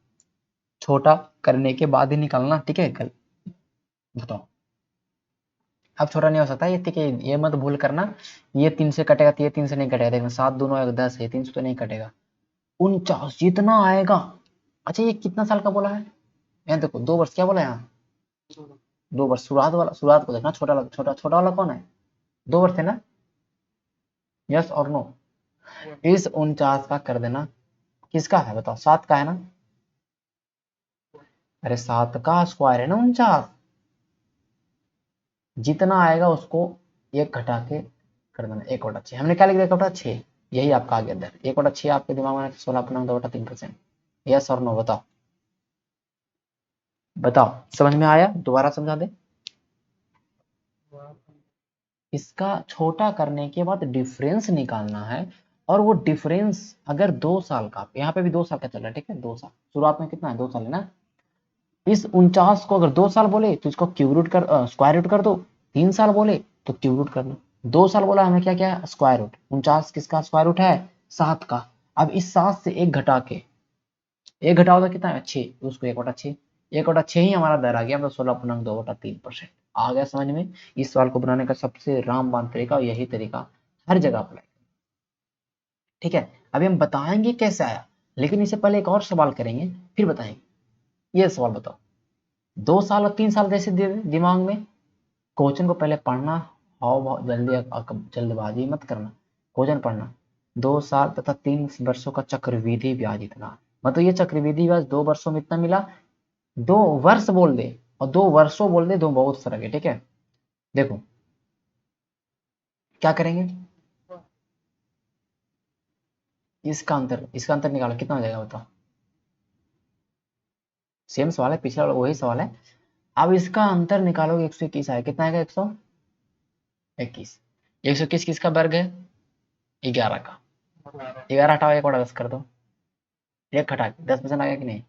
छोटा करने के बाद ही निकालना, ठीक है। कल बताओ, अब छोटा नहीं हो सकता ये, ठीक है, ये मत भूल करना। ये 3 से कटेगा तो ये 3 से नहीं कटेगा, देखना 7 दूनो 10 है, 3 से तो नहीं कटेगा। 49 जितना आएगा। अच्छा ये कितना साल का बोला है, यहाँ देखो 2 वर्ष क्या बोला है यहाँ, 2 वर्ष। शुरुआत वाला, शुरुआत को देखना, छोटा छोटा वाला कौन है, 2 वर्ष है ना। यस और नो, इस 49 का कर देना, किसका है बताओ, 7 का है ना। अरे 7 का स्क्वायर है ना 49, जितना आएगा उसको एक घटा के कर देना, 1/6। हमने क्या लिख दिया, 1/6, यही आपका आ गया इधर, 1/6 आपके दिमाग में 16.2/3%। यस और नो बताओ, बताओ समझ में आया, दोबारा समझा दे। इसका छोटा करने के बाद डिफरेंस निकालना है, और वो डिफरेंस अगर 2 साल का, यहाँ पे भी 2 साल का चल रहा है, ठीक है, 2 साल, शुरुआत में कितना है 2 साल है ना। इस 49 को अगर 2 साल बोले तो इसको क्यूब रूट कर, स्क्वायर रूट कर दो। 3 साल बोले तो क्यूब रूट करना। 2 साल बोला हमें क्या क्या, स्क्वायर रूट। 49 किसका स्क्वायर रूट है, 7 का। अब इस 7 से 1 घटा के, 1 घटाओ तो कितना है 6, उसको 1/6, 1/6 ही हमारा दर आ गया, मतलब 16.2/3%। आ गया समझ में? इस सवाल को बनाने का सबसे रामबाण तरीका, और यही तरीका हर जगह अप्लाई। ठीक है, अभी हम बताएंगे कैसे आया, लेकिन इससे पहले एक और सवाल करेंगे, फिर बताएंगे। ये सवाल बताओ, 2 साल और 3 साल कैसे दे दे दिमाग में? क्वेश्चन को पहले पढ़ना, हाउ बहुत जल्दी, जल्दबाजी मत करना। क्वेश्चन पढ़ना, 2 साल तथा 3 वर्षों का चक्रवृद्धि ब्याज इतना, मतलब ये चक्रवृद्धि ब्याज 2 वर्षों में इतना मिला। 2 वर्ष बोल दे और 2 वर्षों बोल दे, दो बहुत फर्क है। ठीक है, देखो क्या करेंगे, इसका अंतर निकालो, कितना हो जाएगा बताओ? सेम सवाल है, पिछला वाला वही सवाल है। अब इसका अंतर निकालोगे, 121 आएगा, कितना आएगा? 121। 121 किसका वर्ग है? 11 का। 11 हटाओ, 1/10 कर दो, 1 घटा के 10% आ गया कि नहीं?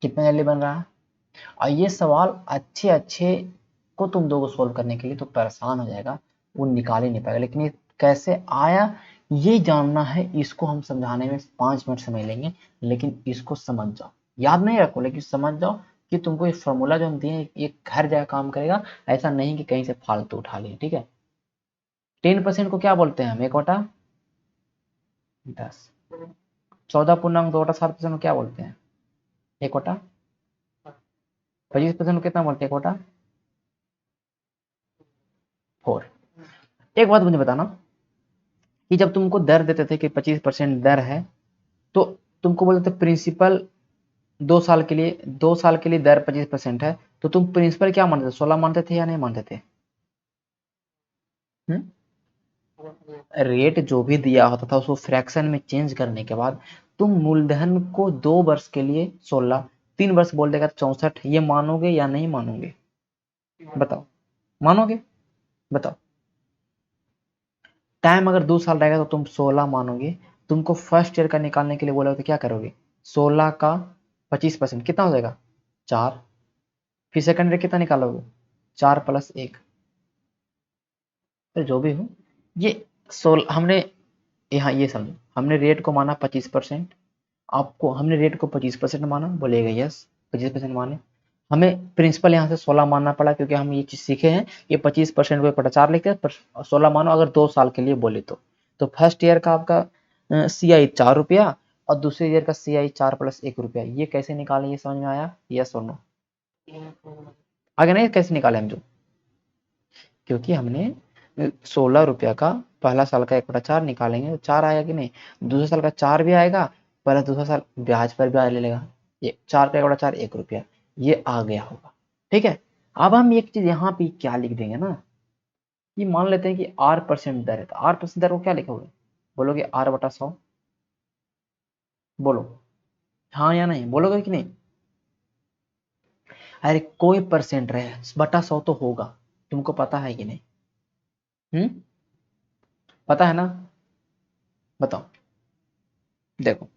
कितना जल्दी बन रहा है? और ये सवाल अच्छे अच्छे को तुम दो को सोल्व करने के लिए तो परेशान हो जाएगा, वो निकाल ही नहीं पाएगा। लेकिन ये कैसे आया ये जानना है, इसको हम समझाने में 5 मिनट समय लेंगे, लेकिन इसको समझ जाओ, याद नहीं रखो लेकिन समझ जाओ कि तुमको ये फॉर्मूला जो हम दिए हैं ये हर जगह काम करेगा, ऐसा नहीं कि कहीं से फालतू उठा लिए। ठीक है, 10% को क्या बोलते हैं हम? 1/10। 14.2/7% को क्या बोलते हैं? 1/, 25% को कितना बोलते हैं? 1/4। एक बात मुझे बताना कि जब तुमको दर देते थे कि 25% दर है, तो तुमको बोलते थे प्रिंसिपल 2 साल के लिए, 2 साल के लिए दर 25% है, तो तुम प्रिंसिपल क्या मानते थे? 16 मानते थे या नहीं मानते थे? रेट जो भी दिया होता था उसको फ्रैक्शन में चेंज करने के बाद तुम मूलधन को 2 वर्ष के लिए 16, 3 वर्ष बोल देगा 64, ये मानोगे या नहीं मानोगे? बताओ, मानोगे? बताओ, टाइम अगर 2 साल रहेगा तो तुम 16 मानोगे। तुमको फर्स्ट ईयर का निकालने के लिए बोला तो क्या करोगे? 16 का 25% कितना हो जाएगा? 4। फिर सेकंड ईयर कितना निकालोगे? 4+1। फिर जो भी हो, ये 16 हमने, यहाँ ये समझो, हमने रेट को माना 25%, आपको हमने रेट को 25% माना, बोलेगा यस 25% माने। हमें प्रिंसिपल यहाँ से 16 मानना पड़ा क्योंकि हम ये चीज सीखे हैं, ये 25% को 1/4 लिखते हैं, 16 मानो अगर 2 साल के लिए बोले तो फर्स्ट ईयर का आपका CI 4 रुपया और दूसरे ईयर का CI 4+1 रुपया, ये कैसे निकाले ये समझ में आया? यस और नो? आगे नहीं कैसे निकाले हम जो, क्योंकि हमने 16 रुपया का पहला साल का 1/4 निकालेंगे तो 4 आएगा कि नहीं, दूसरे साल का 4 भी आएगा, पहले दूसरा साल ब्याज पर ब्याज ले लेगा, ये 4 का 1/4 1 रुपया, ये आ गया होगा। ठीक है, अब हम एक चीज यहाँ पे क्या लिख देंगे ना, कि मान लेते हैं कि R% दर है, तो R% दर को क्या लिखोगे? बोलोगे R/100, बोलो हाँ या नहीं, बोलोगे कि नहीं? अरे कोई परसेंट रहे, बटा 100 तो होगा, तुमको पता है कि नहीं? पता है ना? बताओ, देखो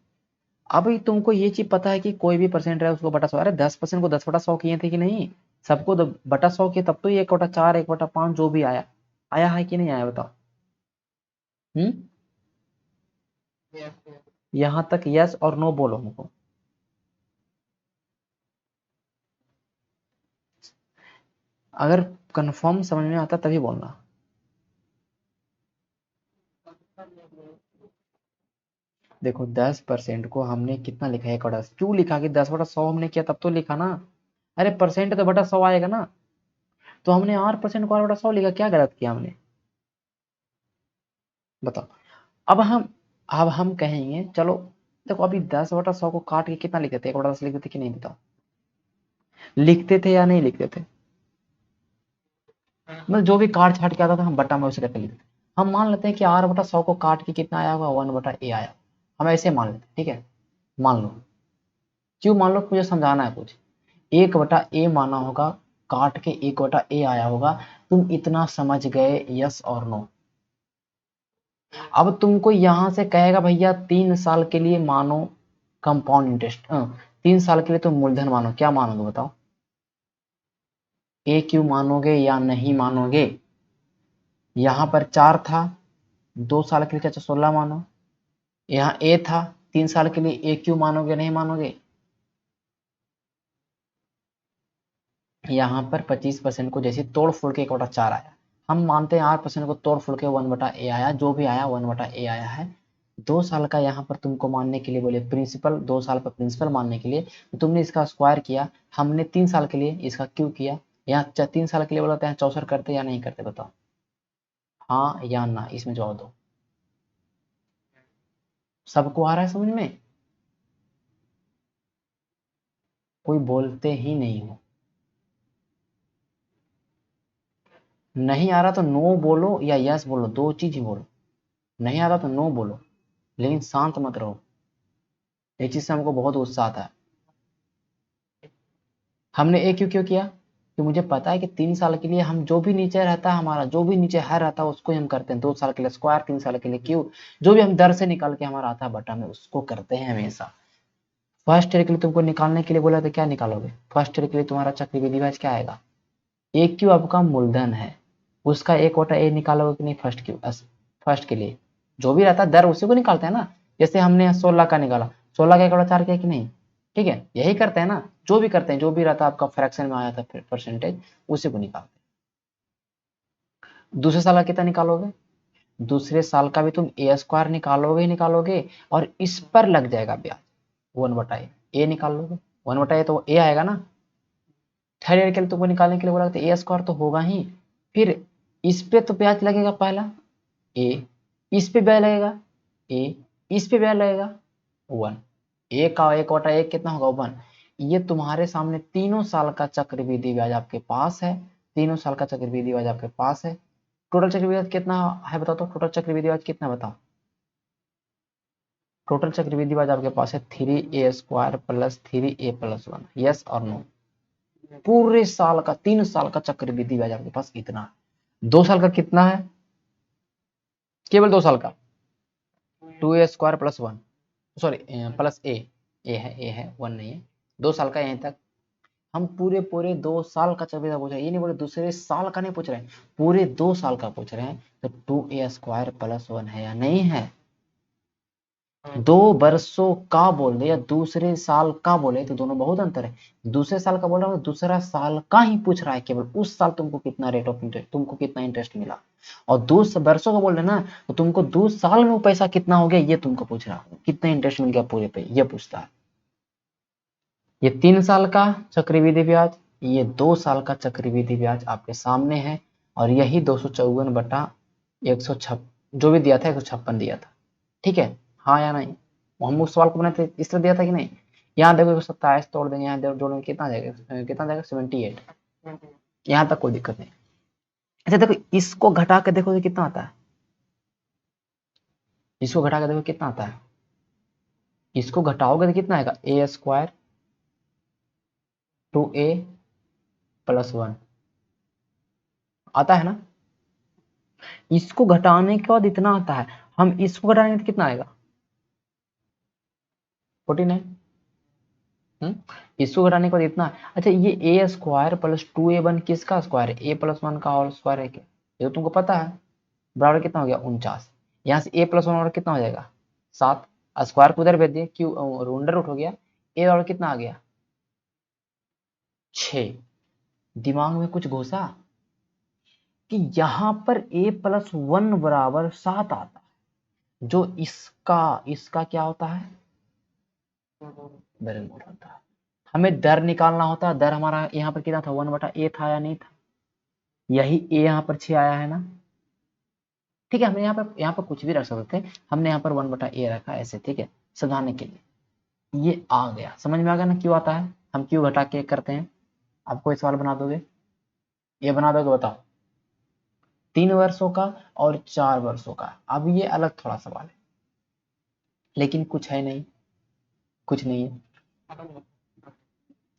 अभी तुमको ये चीज पता है कि कोई भी परसेंट रहे उसको बटा 100, अरे 10% को 10/100 किए थे कि नहीं? सबको बटा 100 किए, तब तो ये 1/4 1/5 जो भी आया, आया है कि नहीं आया बताओ? हम्म, यहाँ तक यस और नो बोलो हमको। अगर कंफर्म समझ में आता तभी बोलना। देखो 10% को हमने कितना लिखा है? 1/10 क्यों लिखा कि 10/100 हमने किया तब तो लिखा ना, अरे परसेंट तो बटा 100 आएगा ना, तो हमने R% को R/100 लिखा, क्या गलत किया हमने? बताओ। अब हम कहेंगे चलो, देखो अभी 10/100 को काट के कितना लिखते थे? 1/10 लिखते थे कि नहीं बताओ? लिखते थे या नहीं लिखते थे? मतलब जो भी काट छाट के आता था हम बटा में उसे करके लिखते थे। हम मान लेते हैं कि R/100 को काट के कितना आया होगा? 1/A आया, हम ऐसे मान लेते हैं। ठीक है, मान लो, क्यों मान लो? मुझे समझाना है कुछ। 1/A माना होगा, काट के 1/A आया होगा, तुम इतना समझ गए, यस और नो? अब तुमको यहां से कहेगा भैया 3 साल के लिए मानो कंपाउंड इंटरेस्ट, 3 साल के लिए तुम मूलधन मानो, क्या मानोगे बताओ? क्यू मानोगे या नहीं मानोगे? यहां पर 4 था, 2 साल के लिए चाचा 16 मानो, यहाँ ए था, 3 साल के लिए क्यू मानोगे नहीं मानोगे? यहाँ पर 25% को जैसे तोड़ फोड़ के 1/4 आया, हम मानते हैं 8% को तोड़ फोड़ के 1/a आया, जो भी आया 1/a आया है। 2 साल का यहाँ पर तुमको मानने के लिए बोले प्रिंसिपल, 2 साल पर प्रिंसिपल मानने के लिए तो तुमने इसका स्क्वायर किया, हमने 3 साल के लिए इसका क्यों किया। यहाँ 3 साल के लिए बोला हैं 64 करते या नहीं करते बताओ, हाँ या ना, इसमें जवाब दो। सबको आ रहा है समझ में? कोई बोलते ही नहीं हो। नहीं आ रहा तो नो बोलो या यस बोलो, दो चीज ही बोलो। नहीं आ रहा तो नो बोलो, लेकिन शांत मत रहो। ये चीज से हमको बहुत गुस्सा आता है। हमने ए क्यों क्यों किया कि मुझे पता है कि 3 साल के लिए हम जो भी नीचे रहता है, हमारा जो भी नीचे है रहता है उसको हम करते हैं। 2 साल के लिए स्क्वायर, 3 साल के लिए क्यों, जो भी हम दर से निकाल के हमारा आता है बटा में उसको करते हैं हमेशा। फर्स्ट ईयर के लिए तुमको निकालने के लिए बोला तो क्या निकालोगे? फर्स्ट ईयर के लिए तुम्हारा चक्रवृद्धि ब्याज क्या आएगा? ए क्यू आपका मूलधन है, उसका 1/a निकालोगे कि नहीं? फर्स्ट के लिए जो भी रहता है दर उसी को निकालते हैं ना। जैसे हमने 16 का निकाला, 16 का 1/4 किया कि नहीं? ठीक है, यही करते हैं ना, जो भी करते हैं, जो भी रहता है आपका फ्रैक्शन में आया था परसेंटेज, उसी को निकालते हैं। दूसरे साल का कितना निकालोगे? दूसरे साल का भी तुम ए स्क्वायर निकालोगे ही निकालोगे, और इस पर लग जाएगा ब्याज 1/a निकाल लोगे। 1/a तो ए आएगा ना। थर्ड ईयर के लिए तुमको निकालने के लिए बोला तो ए स्क्वायर तो होगा ही, फिर इस पे तो ब्याज लगेगा पहला ए, इस पे ब्याज लगेगा ए, इस पे ब्याज लगेगा 1। ए का 1/1 कितना होगा? 1। ये तुम्हारे सामने तीनों साल का चक्रवृद्धि ब्याज आपके पास है, तीनों साल का चक्रवृद्धि ब्याज आपके पास है। टोटल चक्रवृद्धि ब्याज कितना है बताओ तो, टोटल चक्रवृद्धि ब्याज कितना बताओ? टोटल चक्रवृद्धि ब्याज आपके पास है 3a² प्लस 3a+1, यस और नो? पूरे साल का 3 साल का चक्रवृद्धि ब्याज आपके पास इतना है। 2 साल का कितना है? केवल 2 साल का 2a² + 1, सॉरी प्लस ए है 1 नहीं है। 2 साल का यहीं तक। हम पूरे पूरे 2 साल का चक्रवृद्धि पूछ रहे हैं, ये नहीं बोले दूसरे साल का नहीं पूछ रहे हैं, पूरे 2 साल का पूछ रहे हैं। तो 2a² + 1 है या नहीं है? 2 वर्षों का बोल दे या दूसरे साल का बोले तो दोनों बहुत अंतर है। दूसरे साल का बोल रहा हूँ, दूसरा साल का ही पूछ रहा है, केवल उस साल तुमको कितना रेट ऑफ इंटरेस्ट, तुमको कितना इंटरेस्ट मिला। और 2 वर्षों का बोल रहे ना, तो तुमको 2 साल में वो पैसा कितना हो गया ये तुमको पूछ रहा है, कितना इंटरेस्ट मिल गया पूरे पे ये पूछता है। ये 3 साल का चक्रवृद्धि ब्याज, ये 2 साल का चक्रवृद्धि ब्याज आपके सामने है। और यही 254/156 जो भी दिया था, 156 दिया था, ठीक है, हाँ या नहीं? हम उस सवाल को बनाते इस तरह दिया था कि नहीं? यहाँ देखो 27 तोड़ देंगे, यहाँ जोड़ेंगे कितना जाएगा, 78। यहाँ तक कोई दिक्कत नहीं। अच्छा देखो, इसको घटा के देखो तो कितना आता है, इसको घटा के देखो कितना आता है, इसको घटाओगे तो कितना आएगा? a² 2a+1 आता है ना। इसको घटाने के बाद इतना आता है, हम इसको घटाएंगे तो कितना आएगा? 49। इसको घटाने के बाद इतना। अच्छा ये a² + 2a1 किसका स्क्वायर है? a+1 का और स्क्वायर है क्या? ये तो तुमको पता है। बराबर कितना हो गया? 49। यहाँ से a+1 और कितना हो जाएगा? 7। स्क्वायर को उधर भेज दिए, क्यों अंडर रूट हो गया, ए और कितना आ गया? 6। दिमाग में कुछ घुसा कि यहाँ पर a+1 = 7 आता है, जो इसका इसका क्या होता है? वर्गमूल होता है। हमें दर निकालना होता है, दर हमारा यहाँ पर कितना था? 1/a था या नहीं था? यही a यहाँ पर 6 आया है ना। ठीक है, हमने यहाँ पर कुछ भी रख सकते थे, हमने यहाँ पर 1/a रखा ऐसे, ठीक है, समझाने के लिए। ये आ गया, समझ में आ गया ना क्यों आता है, हम क्यों घटा के करते हैं। आप कोई सवाल बना दोगे, ये बना दोगे बताओ? 3 वर्षों का और 4 वर्षों का, अब ये अलग थोड़ा सवाल है, लेकिन कुछ है नहीं, कुछ नहीं है।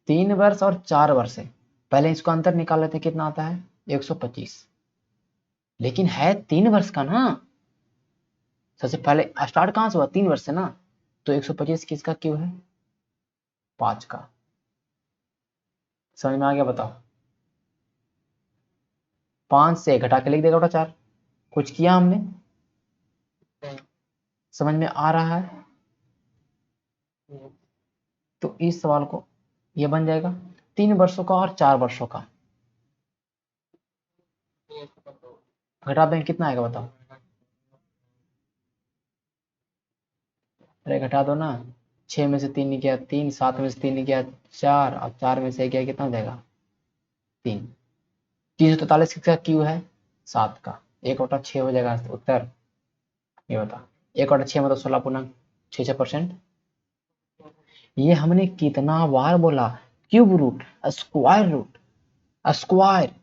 3 वर्ष और 4 वर्ष है, पहले इसको अंतर निकाल लेते, कितना आता है? 125। लेकिन है 3 वर्ष का ना, सबसे पहले स्टार्ट कहां से हुआ? 3 वर्ष से ना, तो 125 किसका क्यों है? 5 का। समझ में आ गया बताओ? 5 से घटा के लिख देगा बेटा 4, कुछ किया हमने? समझ में आ रहा है? तो इस सवाल को ये बन जाएगा। 3 वर्षों का और 4 वर्षों का घटा देंगे कितना आएगा बताओ। अरे घटा दो ना, 6 में से 3 गया 3, 7 में से 3 गया 4, और 4 में से गया कितना हो जाएगा 3। 343 किसका क्यू है 7 का, 1/6 हो जाएगा उत्तर। ये बता 1/6 मतलब 16.66%। ये हमने कितना बार बोला, cube root, square root, square,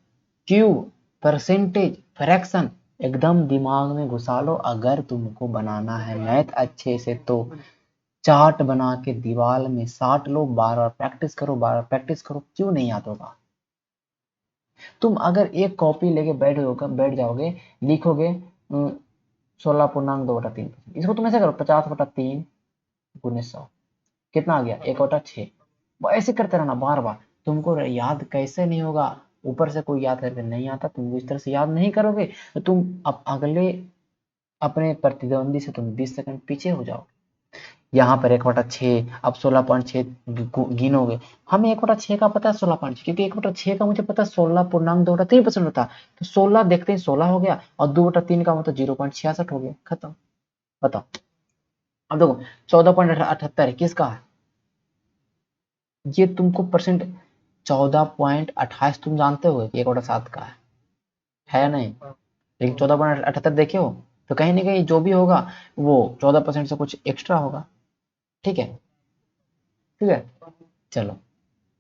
cube, percentage, fraction, एकदम दिमाग में घुसा लो। अगर तुमको बनाना है मैथ अच्छे से तो चार्ट बना के दीवार में साट लो, बार बार प्रैक्टिस करो, बार बार प्रैक्टिस करो, क्यों नहीं याद होगा। तुम अगर एक कॉपी लेके बैठ जाओगे, लिखोगे 16.2/3, इसको तुम ऐसे करो 50/3 गुने 100, कितना आ गया 1/6। ऐसे करते रहना बार बार, तुमको याद कैसे नहीं होगा। ऊपर से कोई याद करके नहीं आता, तुम इस तरह से याद नहीं करोगे तो तुम अब अगले अपने प्रतिद्वंदी से तुम 20 सेकंड पीछे हो जाओ। यहाँ पर 1/6, अब 16.6 गिनोगे। हमें 1/6 का पता है 16.6, क्योंकि 1/6 का मुझे पता है 16.2% होता है। तो 16 देखते ही 16 हो गया, और 2/3 का मतलब 0.66 हो गया, खत्म। बताओ अब देखो 14.78 किसका है, ये तुमको परसेंट 14.28 तुम जानते हो कि 1/7 का है नहीं, लेकिन 14.78 देखे हो, तो कहीं ना कहीं जो भी होगा वो 14% से कुछ एक्स्ट्रा होगा। ठीक है, ठीक है, चलो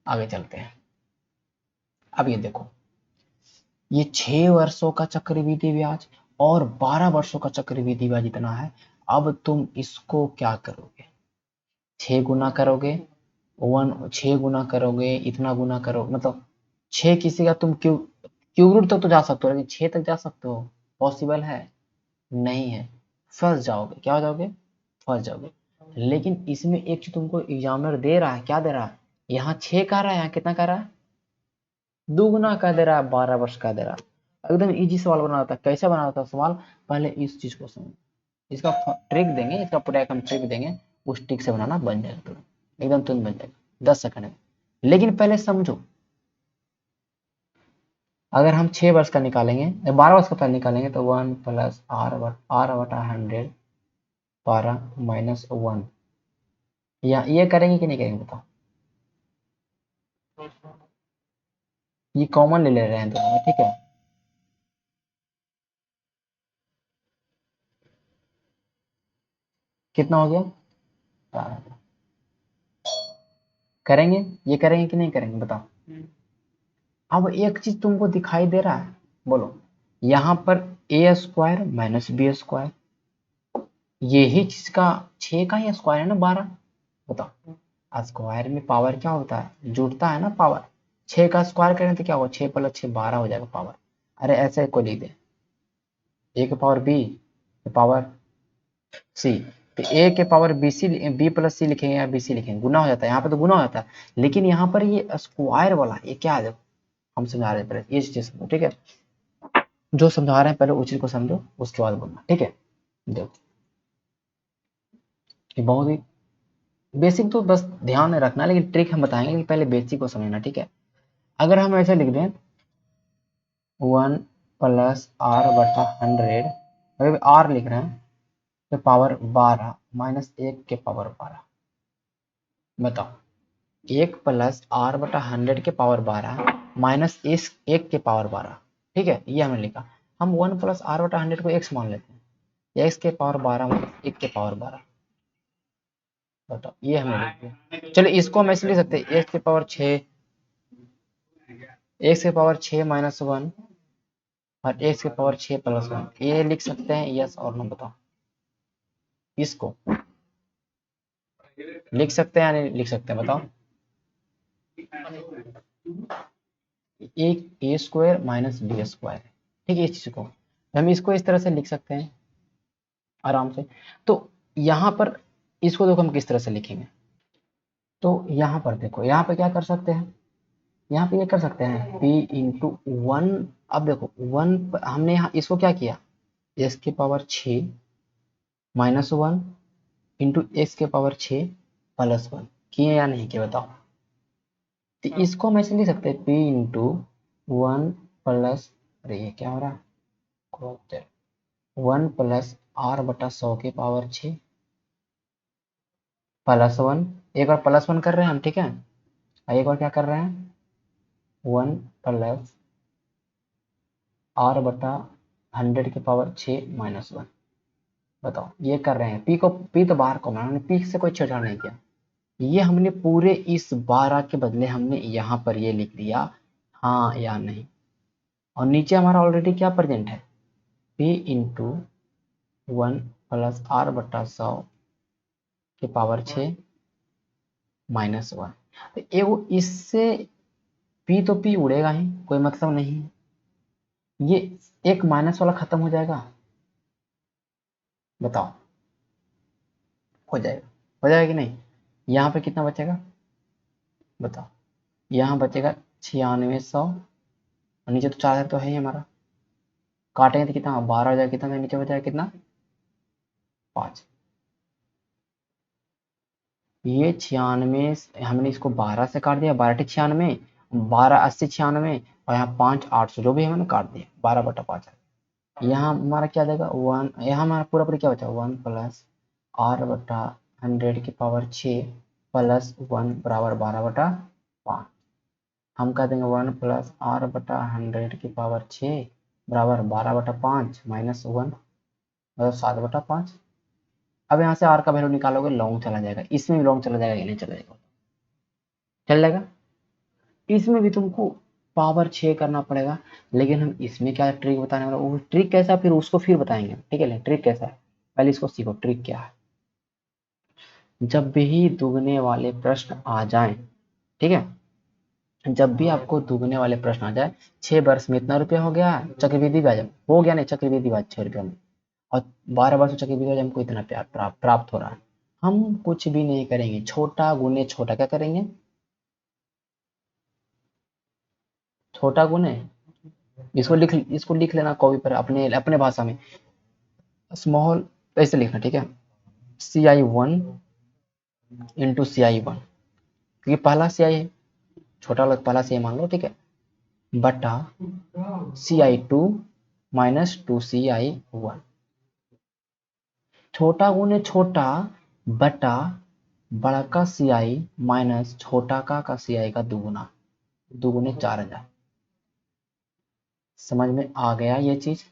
आगे चलते हैं। अब ये देखो, ये 6 वर्षों का चक्रवृद्धि ब्याज और 12 वर्षों का चक्रवृद्धि ब्याज इतना है। अब तुम इसको क्या करोगे, 6 गुना करोगे, 6 गुना करोगे, इतना गुना करो, मतलब 6 किसी का तुम क्यूब रूट तक तो जा सकते हो, लेकिन 6 तक जा सकते हो, पॉसिबल है नहीं है, फंस जाओगे। क्या हो जाओगे, फंस जाओगे। लेकिन इसमें एक चीज तुमको एग्जामिनर दे रहा है, क्या दे रहा है, यहाँ 6 का रहा है, यहाँ कितना का रहा है, दुगुना का दे रहा है, 12 वर्ष का दे रहा है। एकदम इजी सवाल बना था। कैसे बना था सवाल, पहले इस चीज को समझो, इसका ट्रिक देंगे, इसका पूरा एक हम ट्रिक देंगे, उस ट्रिक से बनाना बन जाएगा तुरंत, एकदम तुरंत बन जाएगा 10 सेकंड में। लेकिन पहले समझो, अगर हम 6 वर्ष का निकालेंगे, 12 वर्ष का पहले निकालेंगे तो 1 प्लस r/100 12 माइनस 1, या ये करेंगे कि नहीं करेंगे बताओ, ये कॉमन ले रहे हैं दोनों में, ठीक है। कितना हो गया 12, करेंगे, ये करेंगे कि नहीं करेंगे बताओ। अब एक चीज तुमको दिखाई दे रहा है, बोलो, यहाँ पर a² माइनस b², यही चीज का 6 का ही स्क्वायर है ना 12, बताओ। स्क्वायर में पावर क्या होता है, जुड़ता है ना पावर। 6 का स्क्वायर करें तो क्या होगा, 6 + 6 12 हो जाएगा पावर। अरे ऐसे को लिख दे, a के पावर b के पावर c, तो a के पावर b + c लिखेंगे या bc लिखेंगे, गुना हो जाता है, यहाँ पे तो गुना हो जाता है। लेकिन यहाँ पर ये स्क्वायर वाला ये क्या है, देखो हम समझा रहे हैं पहले ये चीज समझो, ठीक है। जो समझा रहे हैं पहले उस चीज को समझो, उसके बाद बोलना, ठीक है। देखो ये बहुत ही बेसिक, तो बस ध्यान में रखना, लेकिन ट्रिक हम बताएंगे कि पहले बेसिक को समझना, ठीक है। अगर हम ऐसे लिख दें 1 + r/100, अगर r लिख रहे हैं तो पावर 12 माइनस 1 के पावर 12, बताओ 1 + r/100 के पावर 12 माइनस इस 1 के पावर 12, ठीक है, ये हमने लिखा। हम 1 + r/100 को x मान लेते हैं, x के पावर 12 माइनस 1 के पावर 12, बताओ ये हमने लिख दिया। चलो इसको हम ऐसे लिख सकते हैं, x के पावर 6, x के पावर 6 माइनस 1 और x के पावर 6 + 1, ये लिख सकते हैं, यस और नो बताओ। इसको लिख सकते हैं या नहीं लिख सकते हैं बताओ। एक a² माइनस b², ठीक है, इस चीज को हम इसको इस तरह से लिख सकते हैं आराम से। तो यहाँ पर इसको देखो हम किस तरह से लिखेंगे, तो यहाँ पर देखो, यहाँ पे क्या कर सकते हैं, यहाँ पे ये कर सकते हैं p/1। अब देखो 1 हमने यहाँ इसको क्या किया, x के पावर 6 माइनस 1 इंटू x के पावर 6 + 1 किए या नहीं किए बताओ। तो इसको हम ऐसे लिख सकते हैं p इंटू 1 प्लस, अरे ये क्या हो रहा है, 1 प्लस आर बटा 100 की पावर 6 प्लस 1, एक बार प्लस 1 कर रहे हैं हम, ठीक है, और एक बार क्या कर रहे हैं, 1 प्लस आर बटा 100 की पावर 6 माइनस 1। बताओ ये कर रहे हैं, पी तो बाहर को हमने पी से कोई छेड़छाड़ नहीं किया, ये हमने पूरे इस 12 के बदले हमने यहाँ पर ये लिख दिया हाँ या नहीं, और नीचे हमारा ऑलरेडी क्या प्रेजेंट है, p इंटू 1 प्लस आर बटा 100 की पावर 6 माइनस 1। तो एगो इससे p तो p उड़ेगा ही, कोई मतलब नहीं है, ये एक माइनस वाला खत्म हो जाएगा, बताओ हो जाएगा कि नहीं, यहाँ पे कितना बचेगा बताओ, यहाँ बचेगा 9600, और नीचे तो 4000 तो है ही हमारा, काटेंगे तो कितना 12 हो जाएगा, कितना नीचे बचा कितना 5, ये 96, हमने इसको 12 से काट दिया, 12 96, 12 80 96, और यहाँ 5 800 जो भी हमने काट दिया 12/5, यहाँ हमारा क्या देगा 1, यहाँ हमारा पूरा पूरी क्या बचा 1 प्लस आर बटा 100 की पावर 6 प्लस 1 बराबर 12/5, हम कह देंगे 1 प्लस आर बटा 100 की पावर 6 बराबर 12/5 माइनस 1 मतलब 7/5। अब यहाँ से आर का वैल्यू निकालोगे, लॉन्ग चला जाएगा, इसमें भी लॉन्ग चला जाएगा, ये नहीं चला जाएगा, चल जाएगा, इसमें भी तुमको पावर 6 करना पड़ेगा, लेकिन हम इसमें क्या ट्रिक बताने वाला, वो ट्रिक कैसा फिर उसको फिर बताएंगे, ठीक है, ट्रिक कैसा है पहले इसको सीखो, ट्रिक क्या है, जब भी दुगने वाले प्रश्न आ जाएं, ठीक है, जब भी आपको दुगने वाले प्रश्न आ जाए, 6 वर्ष में इतना रुपया हो गया चक्रवृद्धि ब्याज हो गया, नहीं चक्रवृद्धि ब्याज 6 रुपया में, और 12 वर्ष में चक्रवृद्धि ब्याज हमको इतना प्यार प्राप्त हो रहा है, हम कुछ भी नहीं करेंगे, छोटा गुने छोटा, क्या करेंगे छोटा गुने, इसको लिख लेना कॉपी पर अपने अपने भाषा में, स्मॉल ऐसे लिखना, ठीक है, CI1 इंटू CI1, क्योंकि पहला CI है, छोटा वाला पहला CI मान लो, ठीक है, बटा CI2 माइनस 2CI1, छोटा गुने छोटा बटा बड़ा का CI माइनस छोटा का CI का दुगुना, दुगुने 4000, समझ में आ गया ये चीज,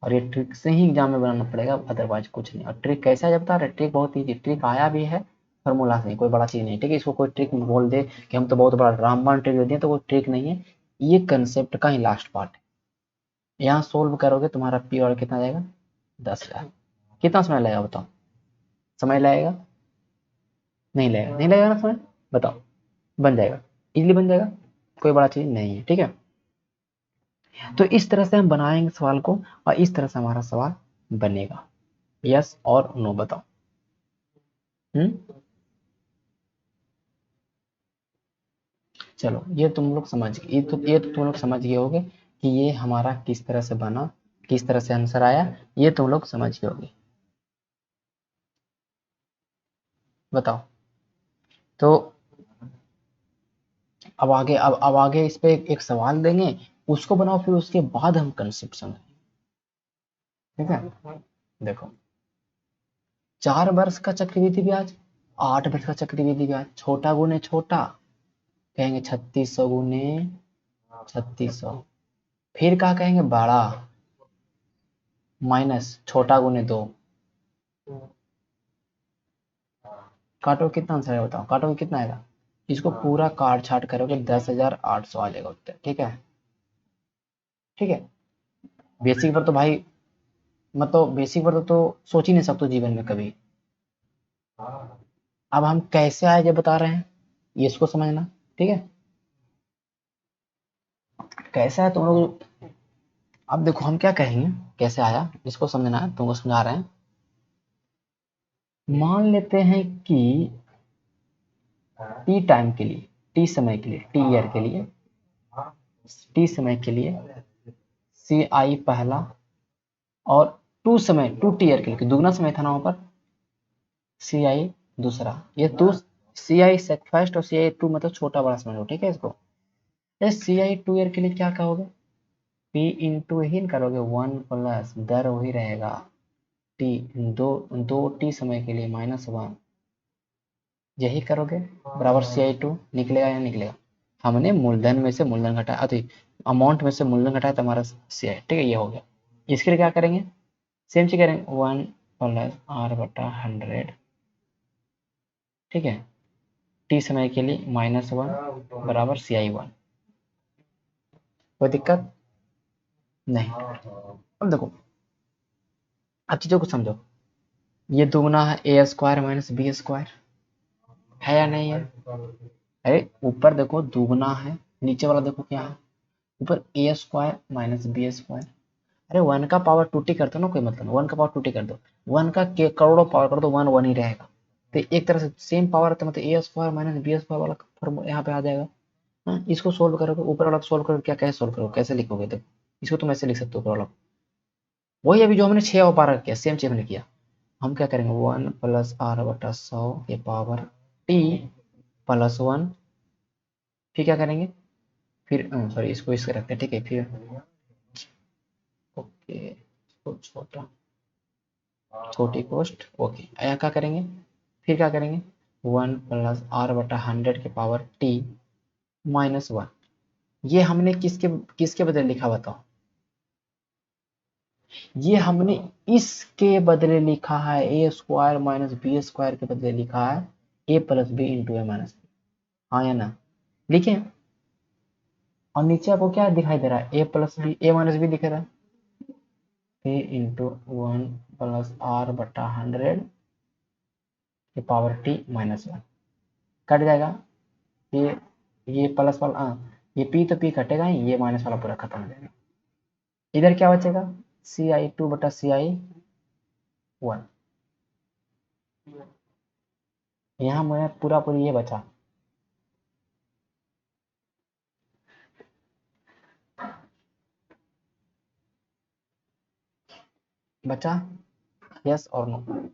और ये ट्रिक से ही एग्जाम में बनाना पड़ेगा, अदरवाइज कुछ नहीं, और ट्रिक कैसा है जब बता रहे, ट्रिक बहुत ईजी, ट्रिक आया भी है, फॉर्मूला से, कोई बड़ा चीज नहीं, ठीक है, इसको कोई ट्रिक बोल दे कि हम तो बहुत बड़ा रामबाण ट्रिक दे दिए, तो कोई ट्रिक नहीं है, ये कंसेप्ट का ही लास्ट पार्ट है, यहाँ सोल्व करोगे तुम्हारा पी और कितना जाएगा 10,000, कितना समय लगेगा बताओ, समय लगेगा नहीं लगेगा, नहीं लगेगा ना समय, बताओ बन जाएगा, इजीली बन जाएगा, कोई बड़ा चीज नहीं है, ठीक है, तो इस तरह से हम बनाएंगे सवाल को, और इस तरह से हमारा सवाल बनेगा, यस और नो बताओ। चलो ये तुम लोग समझ गए, ये तो तुम लोग समझ गए होगे कि ये हमारा किस तरह से बना, किस तरह से आंसर आया, ये तुम लोग समझ गए होगे, बताओ। तो अब आगे इस पे एक सवाल देंगे, उसको बनाओ, फिर उसके बाद हम कंसेप्ट समझेंगे, ठीक है, देखो 4 वर्ष का चक्रवृद्धि ब्याज, 8 वर्ष का चक्रवृद्धि ब्याज, छोटा गुने छोटा, कहेंगे 3600 गुने 3600, फिर क्या कहेंगे बड़ा, माइनस छोटा गुने 2, काटो कितना आंसर है बताओ, काटोगे कितना आएगा, इसको पूरा काट छाट करोगे 10,800 आ जाएगा उत्तर, ठीक है, ठीक है, बेसिक पर तो भाई, मतलब बेसिक पर तो सोच ही नहीं सकते जीवन में कभी, अब हम कैसे आए जब बता रहे हैं, ये इसको समझना, ठीक है, कैसा है तुम लोग, अब देखो हम क्या कहेंगे, कैसे आया इसको समझना है, तुमको समझा रहे हैं, मान लेते हैं कि टी टाइम के लिए, टी समय के लिए, टी ईयर के लिए, टी समय के लिए सी आई पहला, और टू समय, टू टी ईयर के लिए दुगना समय था ना वहां पर, सी आई दूसरा, ये to C I sec first और सी आई टू मतलब छोटा बड़ा समझो, ठीक है इसको। सी आई टू ईयर के लिए क्या कहोगे, पी इंटू ही करोगे, वन प्लस दर वही रहेगा टी, दो दो टी समय के लिए माइनस वन, यही करोगे बराबर सी आई टू निकलेगा या निकलेगा। हमने मूलधन में से मूलधन घटाया, अति अमाउंट में से मूलधन घटाया तो हमारा सी आई, ठीक है ये हो गया। इसके लिए क्या करेंगे, सेम चीज करेंगे, वन प्लस आर बटा हंड्रेड, ठीक है, टी समय के लिए माइनस वन बराबर सी आई वन। कोई दिक्कत नहीं। अब देखो, अब चीजों को समझो, ये दुगना है ए स्क्वायर माइनस बी स्क्वायर, है या नहीं है। अरे ऊपर देखो दुगना है, नीचे वाला देखो क्या है, ऊपर ए स्क्वायर माइनस बी स्क्वायर। अरे वन का पावर टू टी कर दो ना, कोई मतलब वन का पावर टू टी कर दो, वन का करोड़ों पावर कर दो, वन वन ही रहेगा। तो एक तरह से सेम पावर है, मतलब ए स्क्वायर माइनस बी स्क्वायर वाला फॉर्मूला यहाँ पे आ जाएगा। हाँ, इसको सोल्व करोगे, ऊपर वाला सोल्व करोगे, क्या कैसे सोल्व करोगे, कैसे लिखोगे, देखो इसको तुम ऐसे लिख सकते हो, ऊपर वाला वही अभी जो हमने 6 और 12 किया, सेम चीज हमने किया। हम क्या करेंगे, वन प्लस आर बटा 100 के पावर टी प्लस वन, फिर क्या करेंगे, फिर सॉरी इसको इसके रखते हैं, ठीक है, फिर ओके इसको छोटा, छोटी पोस्ट ओके, यहाँ क्या करेंगे, फिर क्या करेंगे, वन प्लस आर बटा हंड्रेड के पावर टी माइनस वन। ये हमने किसके किसके बदले लिखा बताओ, ये हमने इसके बदले लिखा है, ए स्क्वायर माइनस बी स्क्वायर के बदले लिखा है ए प्लस बी इंटू ए माइनस बी, हाँ या ना, लिखे। और नीचे आपको क्या दिखाई दे रहा है, ए प्लस बी ए माइनस बी दिख रहा है, ए इंटू वन प्लस आर बटा हंड्रेड के power T minus one, cut जाएगा ये प्लस वाला, ये पी तो पी कटेगा ही, ये माइनस वाला पूरा खत्म हो जाएगा। इधर क्या बचेगा, सी आई टू बटा सी आई वन, यहाँ मैं पूरा पूरी ये बचा, बचा यस और no,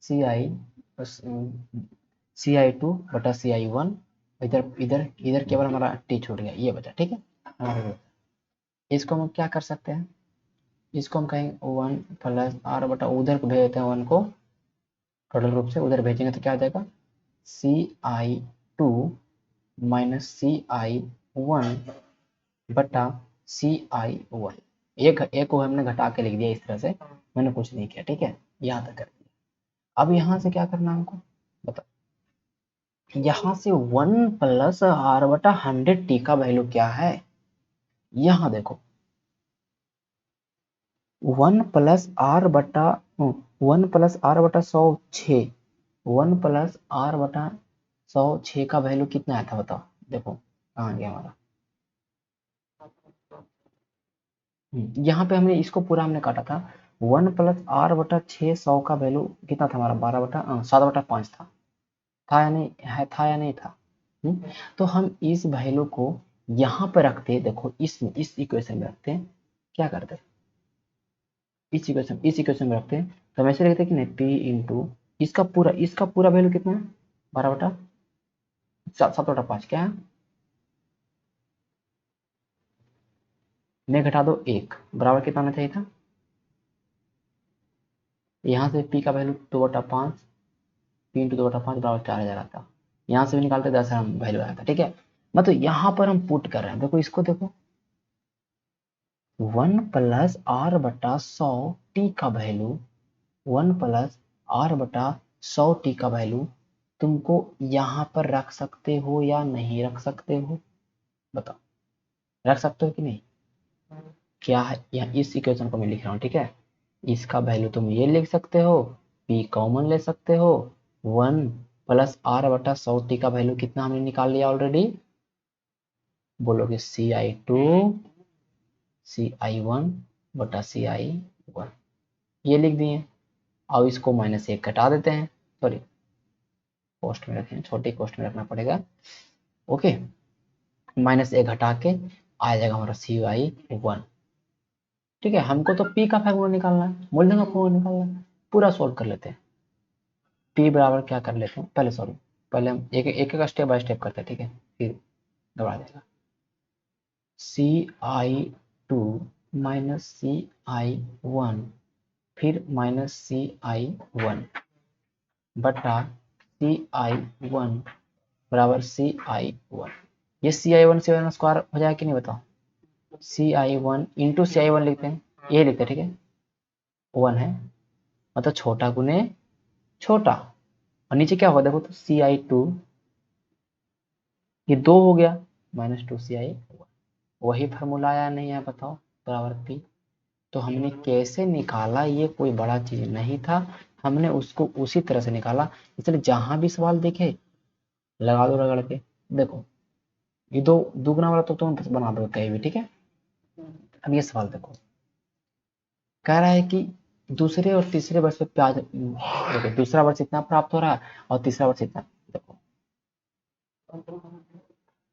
C I C I to बटा सी आई वन, इधर इधर इधर केवल हमारा टी छूट गया, ये बचा, ठीक है हमारा। इसको हम क्या कर सकते हैं, इसको हम कहेंगे वन प्लस आर बटा, उधर को भेज देते हैं वन को, टोटल रूप से उधर भेजेंगे तो क्या आ जाएगा, C I two minus C I one बटा सी आई वन। एक को हमने घटा के लिख दिया इस तरह से, मैंने कुछ नहीं किया, ठीक है यहाँ तक कर दिया। अब यहाँ से क्या करना है हमको बताओ, यहाँ से वन प्लस आर बटा हंड्रेड टी का वैल्यू क्या है, यहाँ देखो वन प्लस आर बटा, वन प्लस आर बटा 100 6, वन प्लस आर बटा 100 6 का वैल्यू कितना आया था बताओ, देखो कहाँ गया हमारा, यहाँ पे हमने इसको पूरा हमने काटा था, वन प्लस आर बटा 6 100 का वैल्यू कितना था हमारा, 12 बटा 7 बटा 5 था या नहीं है, था या नहीं था। तो हम इस वैल्यू को यहाँ पर रखते, देखो इस इक्वेशन में रखते हैं, क्या करते हैं, इस इक्वेशन में रखते हैं, तो हम ऐसे लिखते हैं कि नहीं, पी इंटू इसका पूरा वैल्यू कितना है, 12 बटा 7 बटा 5 क्या है, में घटा दो एक, बराबर कितना आना चाहिए था, यहाँ से पी का वैल्यू 2/5, पी इंटू 2/5 बराबर 4000 आता, यहाँ से भी निकालते 10,000 वैल्यू आया था, ठीक है। मतलब यहाँ पर हम पुट कर रहे हैं, देखो इसको देखो, वन प्लस आर बटा 100 टी का वैल्यू, वन प्लस आर बटा 100 टी का वैल्यू तुमको यहाँ पर रख सकते हो या नहीं रख सकते हो, बताओ रख सकते हो कि नहीं, क्या है यहाँ इस इक्वेशन को मैं लिख रहा हूँ, ठीक है, इसका वैल्यू तुम ये लिख सकते हो, पी कॉमन ले सकते हो, वन प्लस आर बटा 100 टी का वैल्यू कितना हमने निकाल लिया ऑलरेडी, बोलोगे सी I to C I one बटा सी आई वन, ये लिख दिए। अब इसको माइनस एक घटा देते हैं, सॉरी कोष्ट में रखें, छोटी कोष्ट में रखना पड़ेगा, ओके, माइनस एक घटा के आ जाएगा हमारा सी आई वन, ठीक है। हमको तो पी का फॉर्मूला निकालना है, मूलधन का फॉर्मूला निकालना है, पूरा सोल्व कर लेते हैं। p बराबर क्या कर लेते हैं पहले, सॉरी पहले हम एक एक स्टेप बाय स्टेप करते हैं, ठीक है, फिर दबा देगा। Ci2 माइनस Ci1 फिर माइनस Ci1 बटा Ci1 बराबर Ci1। ये Ci1 से स्क्वायर हो जाएगा कि नहीं बताओ। Ci1 इंटू Ci1 लिखते हैं, ये लिखते हैं, ठीक है, 1 है मतलब छोटा गुने छोटा, और नीचे क्या होगा देखो तो Ci2 ये 2 हो गया माइनस 2Ci1, वही फार्मूला आया नहीं है बताओ, बराबर p। तो हमने कैसे निकाला, ये कोई बड़ा चीज नहीं था, हमने उसको उसी तरह से निकाला। इसलिए जहां भी सवाल देखे लगा दो रगड़ के। देखो ये दो दुगना वाला तो तुम बना दो कहीं भी, ठीक है। अब ये सवाल देखो, कह रहा है कि दूसरे और तीसरे वर्ष पे प्याज, देखो दूसरा वर्ष इतना प्राप्त हो रहा है और तीसरा वर्ष इतना। देखो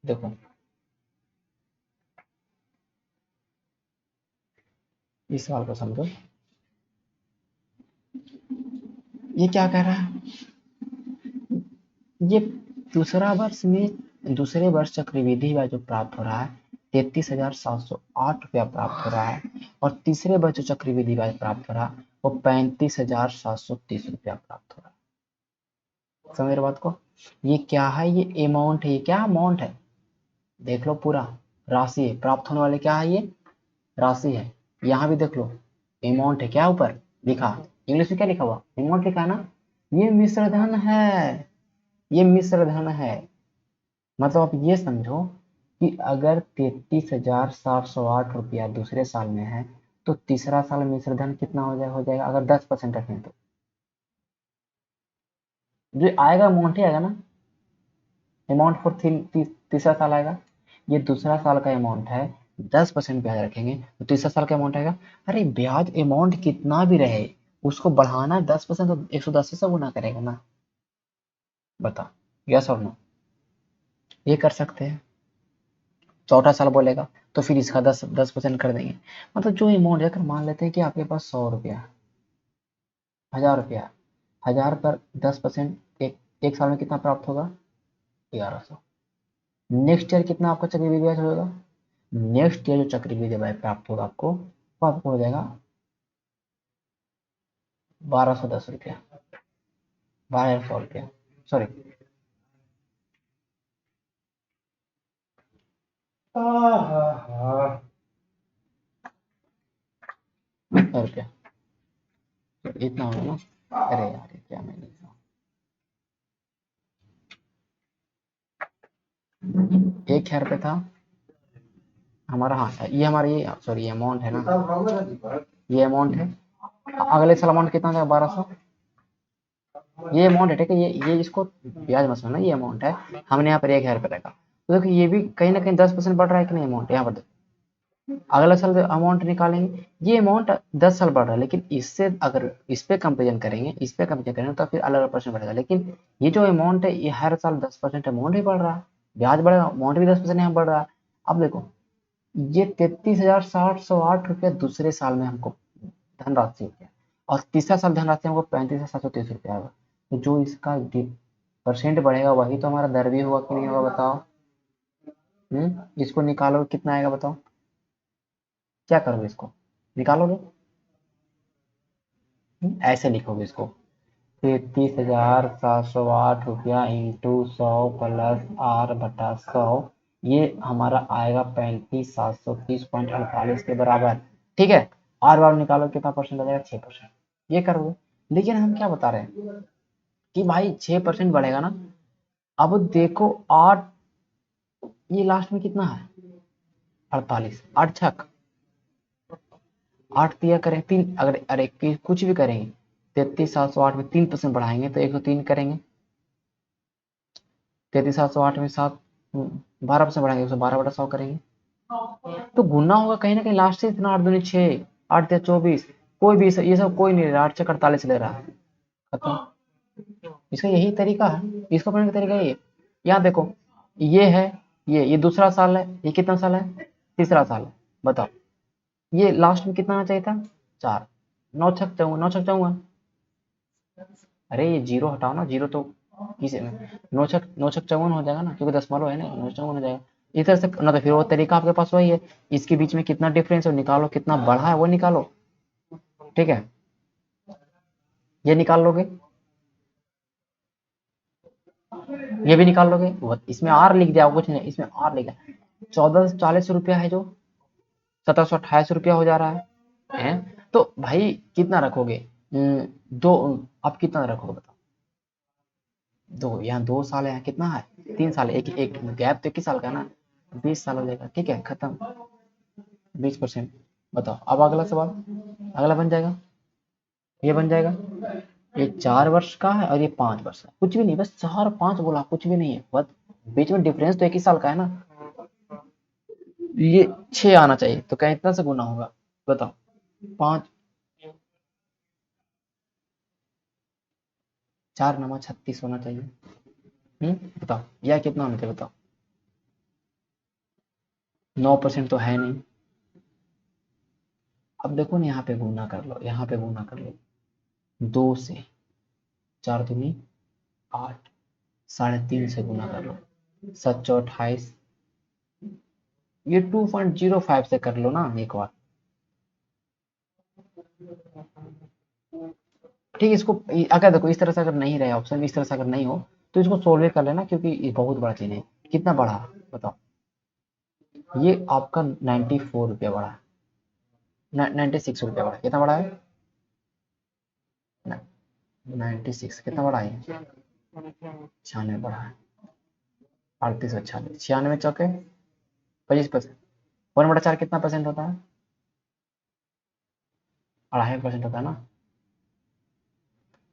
देखो इस सवाल को समझो, ये क्या कह रहा है, ये दूसरा वर्ष में दूसरे वर्ष चक्रवृद्धि ब्याज जो प्राप्त हो रहा है 33,708 रुपया प्राप्त हो रहा है, और तीसरे वर्ष जो चक्रवृद्धि ब्याज प्राप्त हो रहा है वो 35,730 रुपया प्राप्त हो रहा है। समझ रहे बात को, ये क्या है, ये अमाउंट है, ये क्या अमाउंट है देख लो, पूरा राशि है, प्राप्त होने वाले क्या है, ये राशि है। यहाँ भी देख लो अमाउंट है, क्या ऊपर लिखा, इंग्लिश में क्या लिखा हुआ अमाउंट लिखा है ना, ये मिश्र धन है, ये मिश्र धन है। मतलब आप ये समझो कि अगर 33,708 रुपया दूसरे साल में है तो तीसरा साल मिश्र धन कितना हो जाएगा अगर 10% रखें तो जो आएगा अमाउंट ही आएगा ना, अमाउंट फॉर तीसरा साल आएगा। ये दूसरा साल का अमाउंट है, 10% ब्याज रखेंगे तो तीसरा साल का अमाउंट आएगा। अरे ब्याज अमाउंट कितना भी रहे उसको बढ़ाना 10% तो 110 से गुना करेगा ना, बताओ यस और नो, ये कर सकते हैं। चौथा साल बोलेगा तो फिर इसका 10% कर देंगे। मतलब जो अमाउंट अगर मान लेते हैं कि आपके पास 100 रुपया, 1000 रुपया, 1000 पर 10%, एक साल में कितना प्राप्त होगा 1100। नेक्स्ट ईयर कितना आपका चक्रवृद्धि ब्याज होगा, नेक्स्ट ईयर जो चक्रवृद्धि ब्याज प्राप्त होगा आपको वो आपको हो जाएगा 1210 रुपया, 1200 रुपया, सॉरी रुपया, इतना होगा ना। अरे यार ये क्या मैंने लिखा? 1000 रुपये था हमारा, हाँ ये हमारा, ये सॉरी ये अमाउंट है ना, ये अमाउंट है। अगले साल अमाउंट कितना था 1200, ये अमाउंट है, ठीक है, ये इसको ब्याज मत समझना, ये अमाउंट है। हमने यहाँ पर 1000 रुपये रखा तो देखो ये भी कहीं ना कहीं 10% बढ़ रहा है कि नहीं अमाउंट, यहाँ पर देखो अगला साल अमाउंट निकालेंगे ये अमाउंट 10 साल बढ़ रहा है, लेकिन इससे अगर इस पे कंपेरिजन करेंगे, इस पे कंपेरिजन करेंगे तो फिर अलग अलग परसेंट बढ़ेगा। लेकिन ये जो अमाउंट है ये हर साल 10% अमाउंट ही बढ़ रहा है, ब्याज बढ़ेगा अमाउंट भी 10% यहाँ बढ़ रहा है। अब देखो ये 33,708 रुपया दूसरे साल में हमको धनराशि हो गया, और तीसरा साल धनराशि हमको 35,730 रुपया आएगा। तो जो इसका परसेंट बढ़ेगा वही तो हमारा दर भी होगा कि नहीं होगा बताओ। इसको निकालो कितना आएगा बताओ, क्या करोगे इसको निकालोगे, ऐसे लिखोगे इसको 33,708 रुपया इंटू 100 + R/100, ये हमारा आएगा 35,730.48 के बराबर, ठीक है। आर बार निकालो कितना परसेंट आ जाएगा 6%, ये करोगे। लेकिन हम क्या बता रहे हैं कि भाई 6% बढ़ेगा ना। अब देखो 8, ये लास्ट में कितना है 48, 8 छक 8 दिया करें 3, अगर अरे कुछ भी करेंगे 33,708 में 3% बढ़ाएंगे तो 103 करेंगे, 33,708 में 12% बढ़ाएंगे 112/100 करेंगे, तो गुना होगा कहीं ना कहीं लास्ट से इतना, 8 दूनी 6, 8 या 24, कोई भी ये सब कोई नहीं ले रहा, 8 से 48 ले रहा है खत्म। इसका यही तरीका है, इसको पढ़ने का तरीका ये। यहाँ देखो ये है, ये दूसरा साल है, ये कितना साल है तीसरा साल है, बताओ ये लास्ट में कितना आना चाहिए था 4, 9 छक जाऊंगा 9 छक जाऊंगा अरे ये जीरो हटाओ ना, जीरो तो किसे में नौछक नौछक चौवन हो जाएगा ना, क्योंकि दशमलव है ना, नौछक चौवन हो जाएगा। इस तरह से ना, तो फिर वो तरीका आपके पास वही है, इसके बीच में कितना डिफरेंस है वो निकालो, कितना बढ़ा है वो निकालो। ठीक है, ये निकाल लोगे, ये भी निकाल लोगे, इसमें आर लिख दिया, कुछ नहीं इसमें आर लिख दिया। 1440 रुपया है जो 1728 रुपया हो जा रहा है। तो भाई कितना रखोगे? दो, आप कितना रखोगे बताओ? दो, यहाँ 2 साल है, यहाँ कितना है? 3 साल, एक एक गैप तो 21 साल का है ना, 20 साल हो जाएगा। ठीक है, खत्म। 20%। बताओ अब अगला सवाल, अगला बन जाएगा, ये बन जाएगा। ये 4 वर्ष का है और ये 5 वर्ष का, कुछ भी नहीं, बस 4 5 बोला, कुछ भी नहीं है, बस बीच में डिफरेंस तो 21 साल का है ना। ये 6 आना चाहिए, तो क्या इतना से गुना होगा? बताओ। 5, 4 9 36 होना चाहिए। बताओ यह कितना होना चाहिए बताओ? 9% तो है नहीं। अब देखो ना, यहाँ पे गुना कर लो, यहाँ पे गुना कर लो, 2 से, 4 दूनी 8, 3.5 से गुना कर लो, 7 28। ये 2.05 से कर लो ना एक बार। ठीक है, इसको अगर देखो इस तरह से अगर नहीं रहे ऑप्शन, इस तरह से अगर नहीं हो तो इसको सोल्व कर लेना, क्योंकि ये बहुत बड़ा चीज है। कितना बढ़ा बताओ? ये आपका 94 रुपया बढ़ा, 96 रुपया बढ़ा। कितना बढ़ा है? 96, कितना बढ़ा है? 96 बढ़ा है। 38 96, 96 चौके 25%। 1/4 कितना परसेंट होता है? 2.5% होता है ना।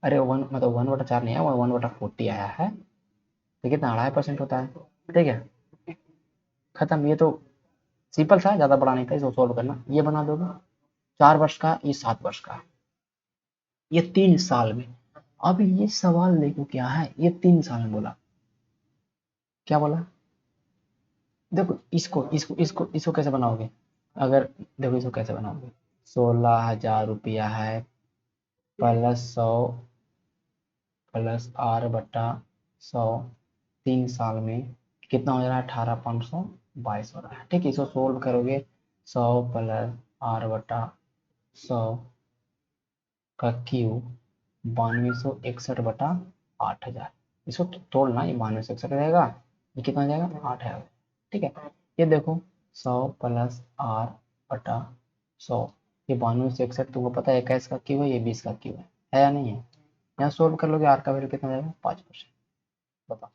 अरे वन मतलब 1/4 नहीं है, 1/40 आया है, तो कितना 2.5% होता है। ठीक है, खत्म। ये तो सिंपल सा, ज्यादा बड़ा नहीं था, इसको सोल्व करना। ये बना दोगे, 4 वर्ष का, ये 7 वर्ष का, ये 3 साल में। अब ये सवाल देखो क्या है, ये 3 साल में बोला, क्या बोला? देखो इसको कैसे बनाओगे? अगर देखो इसको कैसे बनाओगे, 16,000 रुपया है, +100 +R/100, 3 साल में कितना हो रहा है? 18,522 हो रहा है। ठीक है, इसको सोल्व करोगे, 100 +R/100 का क्यूब 9261/8000। इसको तोड़ना, ये 9261 रहेगा, ये कितना हो जाएगा? 8,000। ठीक है, ये देखो, 100 +R/100, ये 9261 तुमको पता है, 21 का क्यूब है, ये 20 का क्यूब है या नहीं है? यहाँ सोल्व कर लोगे, आर का वैल्यू कितना हो जाएगा? 5%। बताओ,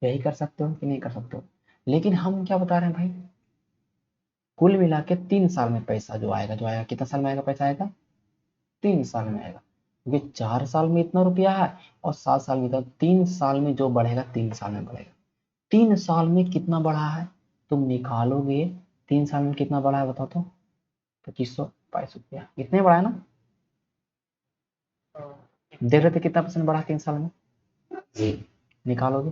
यही कर सकते हो कि नहीं कर सकते हो? लेकिन हम क्या बता रहे हैं भाई, कुल मिला के 3 साल में पैसा जो आएगा कितना साल में आएगा? पैसा आएगा 3 साल में आएगा, क्योंकि 4 साल में इतना रुपया है और 7 साल में इतना। 3 साल में जो बढ़ेगा 3 साल में बढ़ेगा। 3 साल में कितना बढ़ा है तुम निकालोगे? 3 साल में कितना बढ़ा है बताओ तो? 2522 रुपया, इतने बढ़ा है ना। देख रहे थे कितना परसेंट बढ़ा 3 साल में? निकालोगे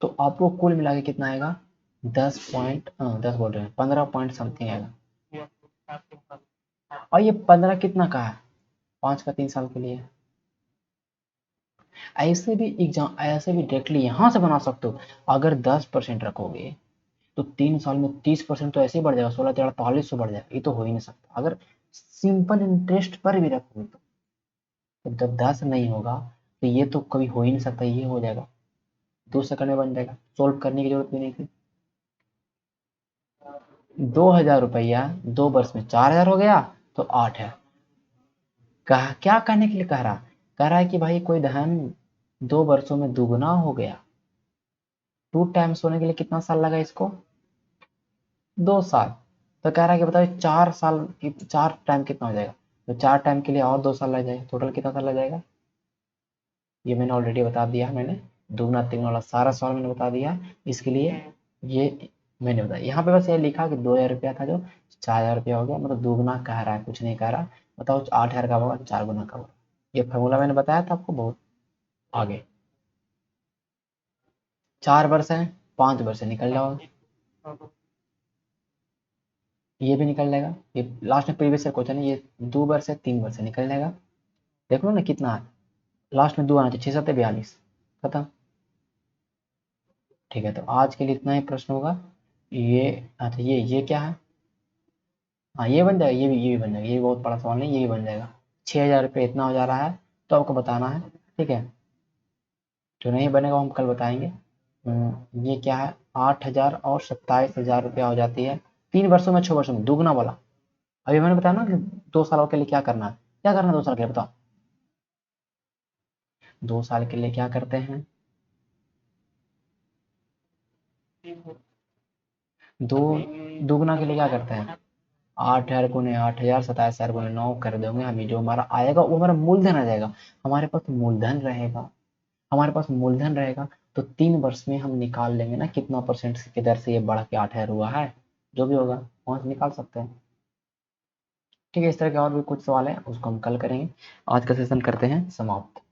तो आपको कुल मिला के कितना आएगा? 10 बोल रहे हैं, 15 पॉइंट समथिंग आएगा। और ये 15 कितना का है? 5 का 3 साल के लिए। ऐसे भी डायरेक्टली यहाँ से बना सकते हो। अगर 10% रखोगे तो 3 साल में 30% तो ऐसे ही बढ़ जाएगा, 16 43 बढ़ जाएगा। ये तो हो ही नहीं सकता। अगर सिंपल इंटरेस्ट पर भी रखोगे तो जब 10 नहीं होगा तो ये तो कभी हो ही नहीं सकता, ये हो जाएगा। 2 सेकंड में बन जाएगा, सोल्व करने की जरूरत भी नहीं थी। 2,000 रुपया 2 वर्ष में 4,000 हो गया, तो 8 है। कहा क्या कहने के लिए कह रहा है कि भाई कोई धन 2 वर्षों में दुगुना हो गया, 2 टाइम्स होने के लिए कितना साल लगा इसको? 2 साल। तो कह रहा है कि बताओ 4 साल की 4 टाइम कितना हो जाएगा? तो 4 टाइम के लिए और 2 साल लग जाएगा, टोटल कितना साल लग जाएगा? ये मैंने ऑलरेडी बता दिया, मैंने दुगना तिगुना वाला सारा सवाल मैंने बता दिया। इसके लिए ये मैंने बताया, यहाँ पे बस ये लिखा कि 2,000 रुपया था जो 4,000 रुपया हो गया, मतलब दुगना कह रहा है, कुछ नहीं कह रहा। बताओ 8,000 का होगा, 4 गुना का होगा। ये फॉर्मूला मैंने बताया था आपको बहुत आगे। 4 वर्ष है, 5 वर्ष है, निकल जाओ। ये भी निकल जाएगा, ये लास्ट में प्रीवियस क्वेश्चन है, ये 2 वर्ष है, 3 वर्ष है, निकल जाएगा। देख लो ना कितना है, लास्ट में 2 आना चाहिए, 6 7 42, खत्म। ठीक है, तो आज के लिए इतना ही प्रश्न होगा। ये अच्छा, ये क्या है? हाँ ये बन जाएगा, ये भी बन जाएगा, ये भी बहुत बड़ा सवाल नहीं, ये भी बन जाएगा। 6,000 रुपये इतना हो जा रहा है, तो आपको बताना है। ठीक है, जो नहीं बनेगा वो हम कल बताएंगे। ये क्या है? 8,000 और 27,000 रुपया हो जाती है 3 वर्षों में, 6 वर्षों में, दुगना वाला। अभी मैंने बताया ना कि 2 सालों के लिए क्या करना है, क्या करना है 2 साल के लिए बताओ। 2 साल के लिए क्या करते हैं? दो दुगना के लिए क्या करते हैं? 8,000 × 8,000, 27,000 × 9 कर दोगे हम, जो हमारा आएगा वो हमारा मूलधन आ जाएगा। हमारे पास मूलधन रहेगा, हमारे पास मूलधन रहेगा, तो 3 वर्ष में हम निकाल लेंगे ना कितना परसेंट की दर से ये बढ़ के 8,000 हुआ है। जो भी होगा वहां से निकाल सकते हैं। ठीक है, इस तरह के और भी कुछ सवाल है, उसको हम कल करेंगे। आज का सेशन करते हैं समाप्त।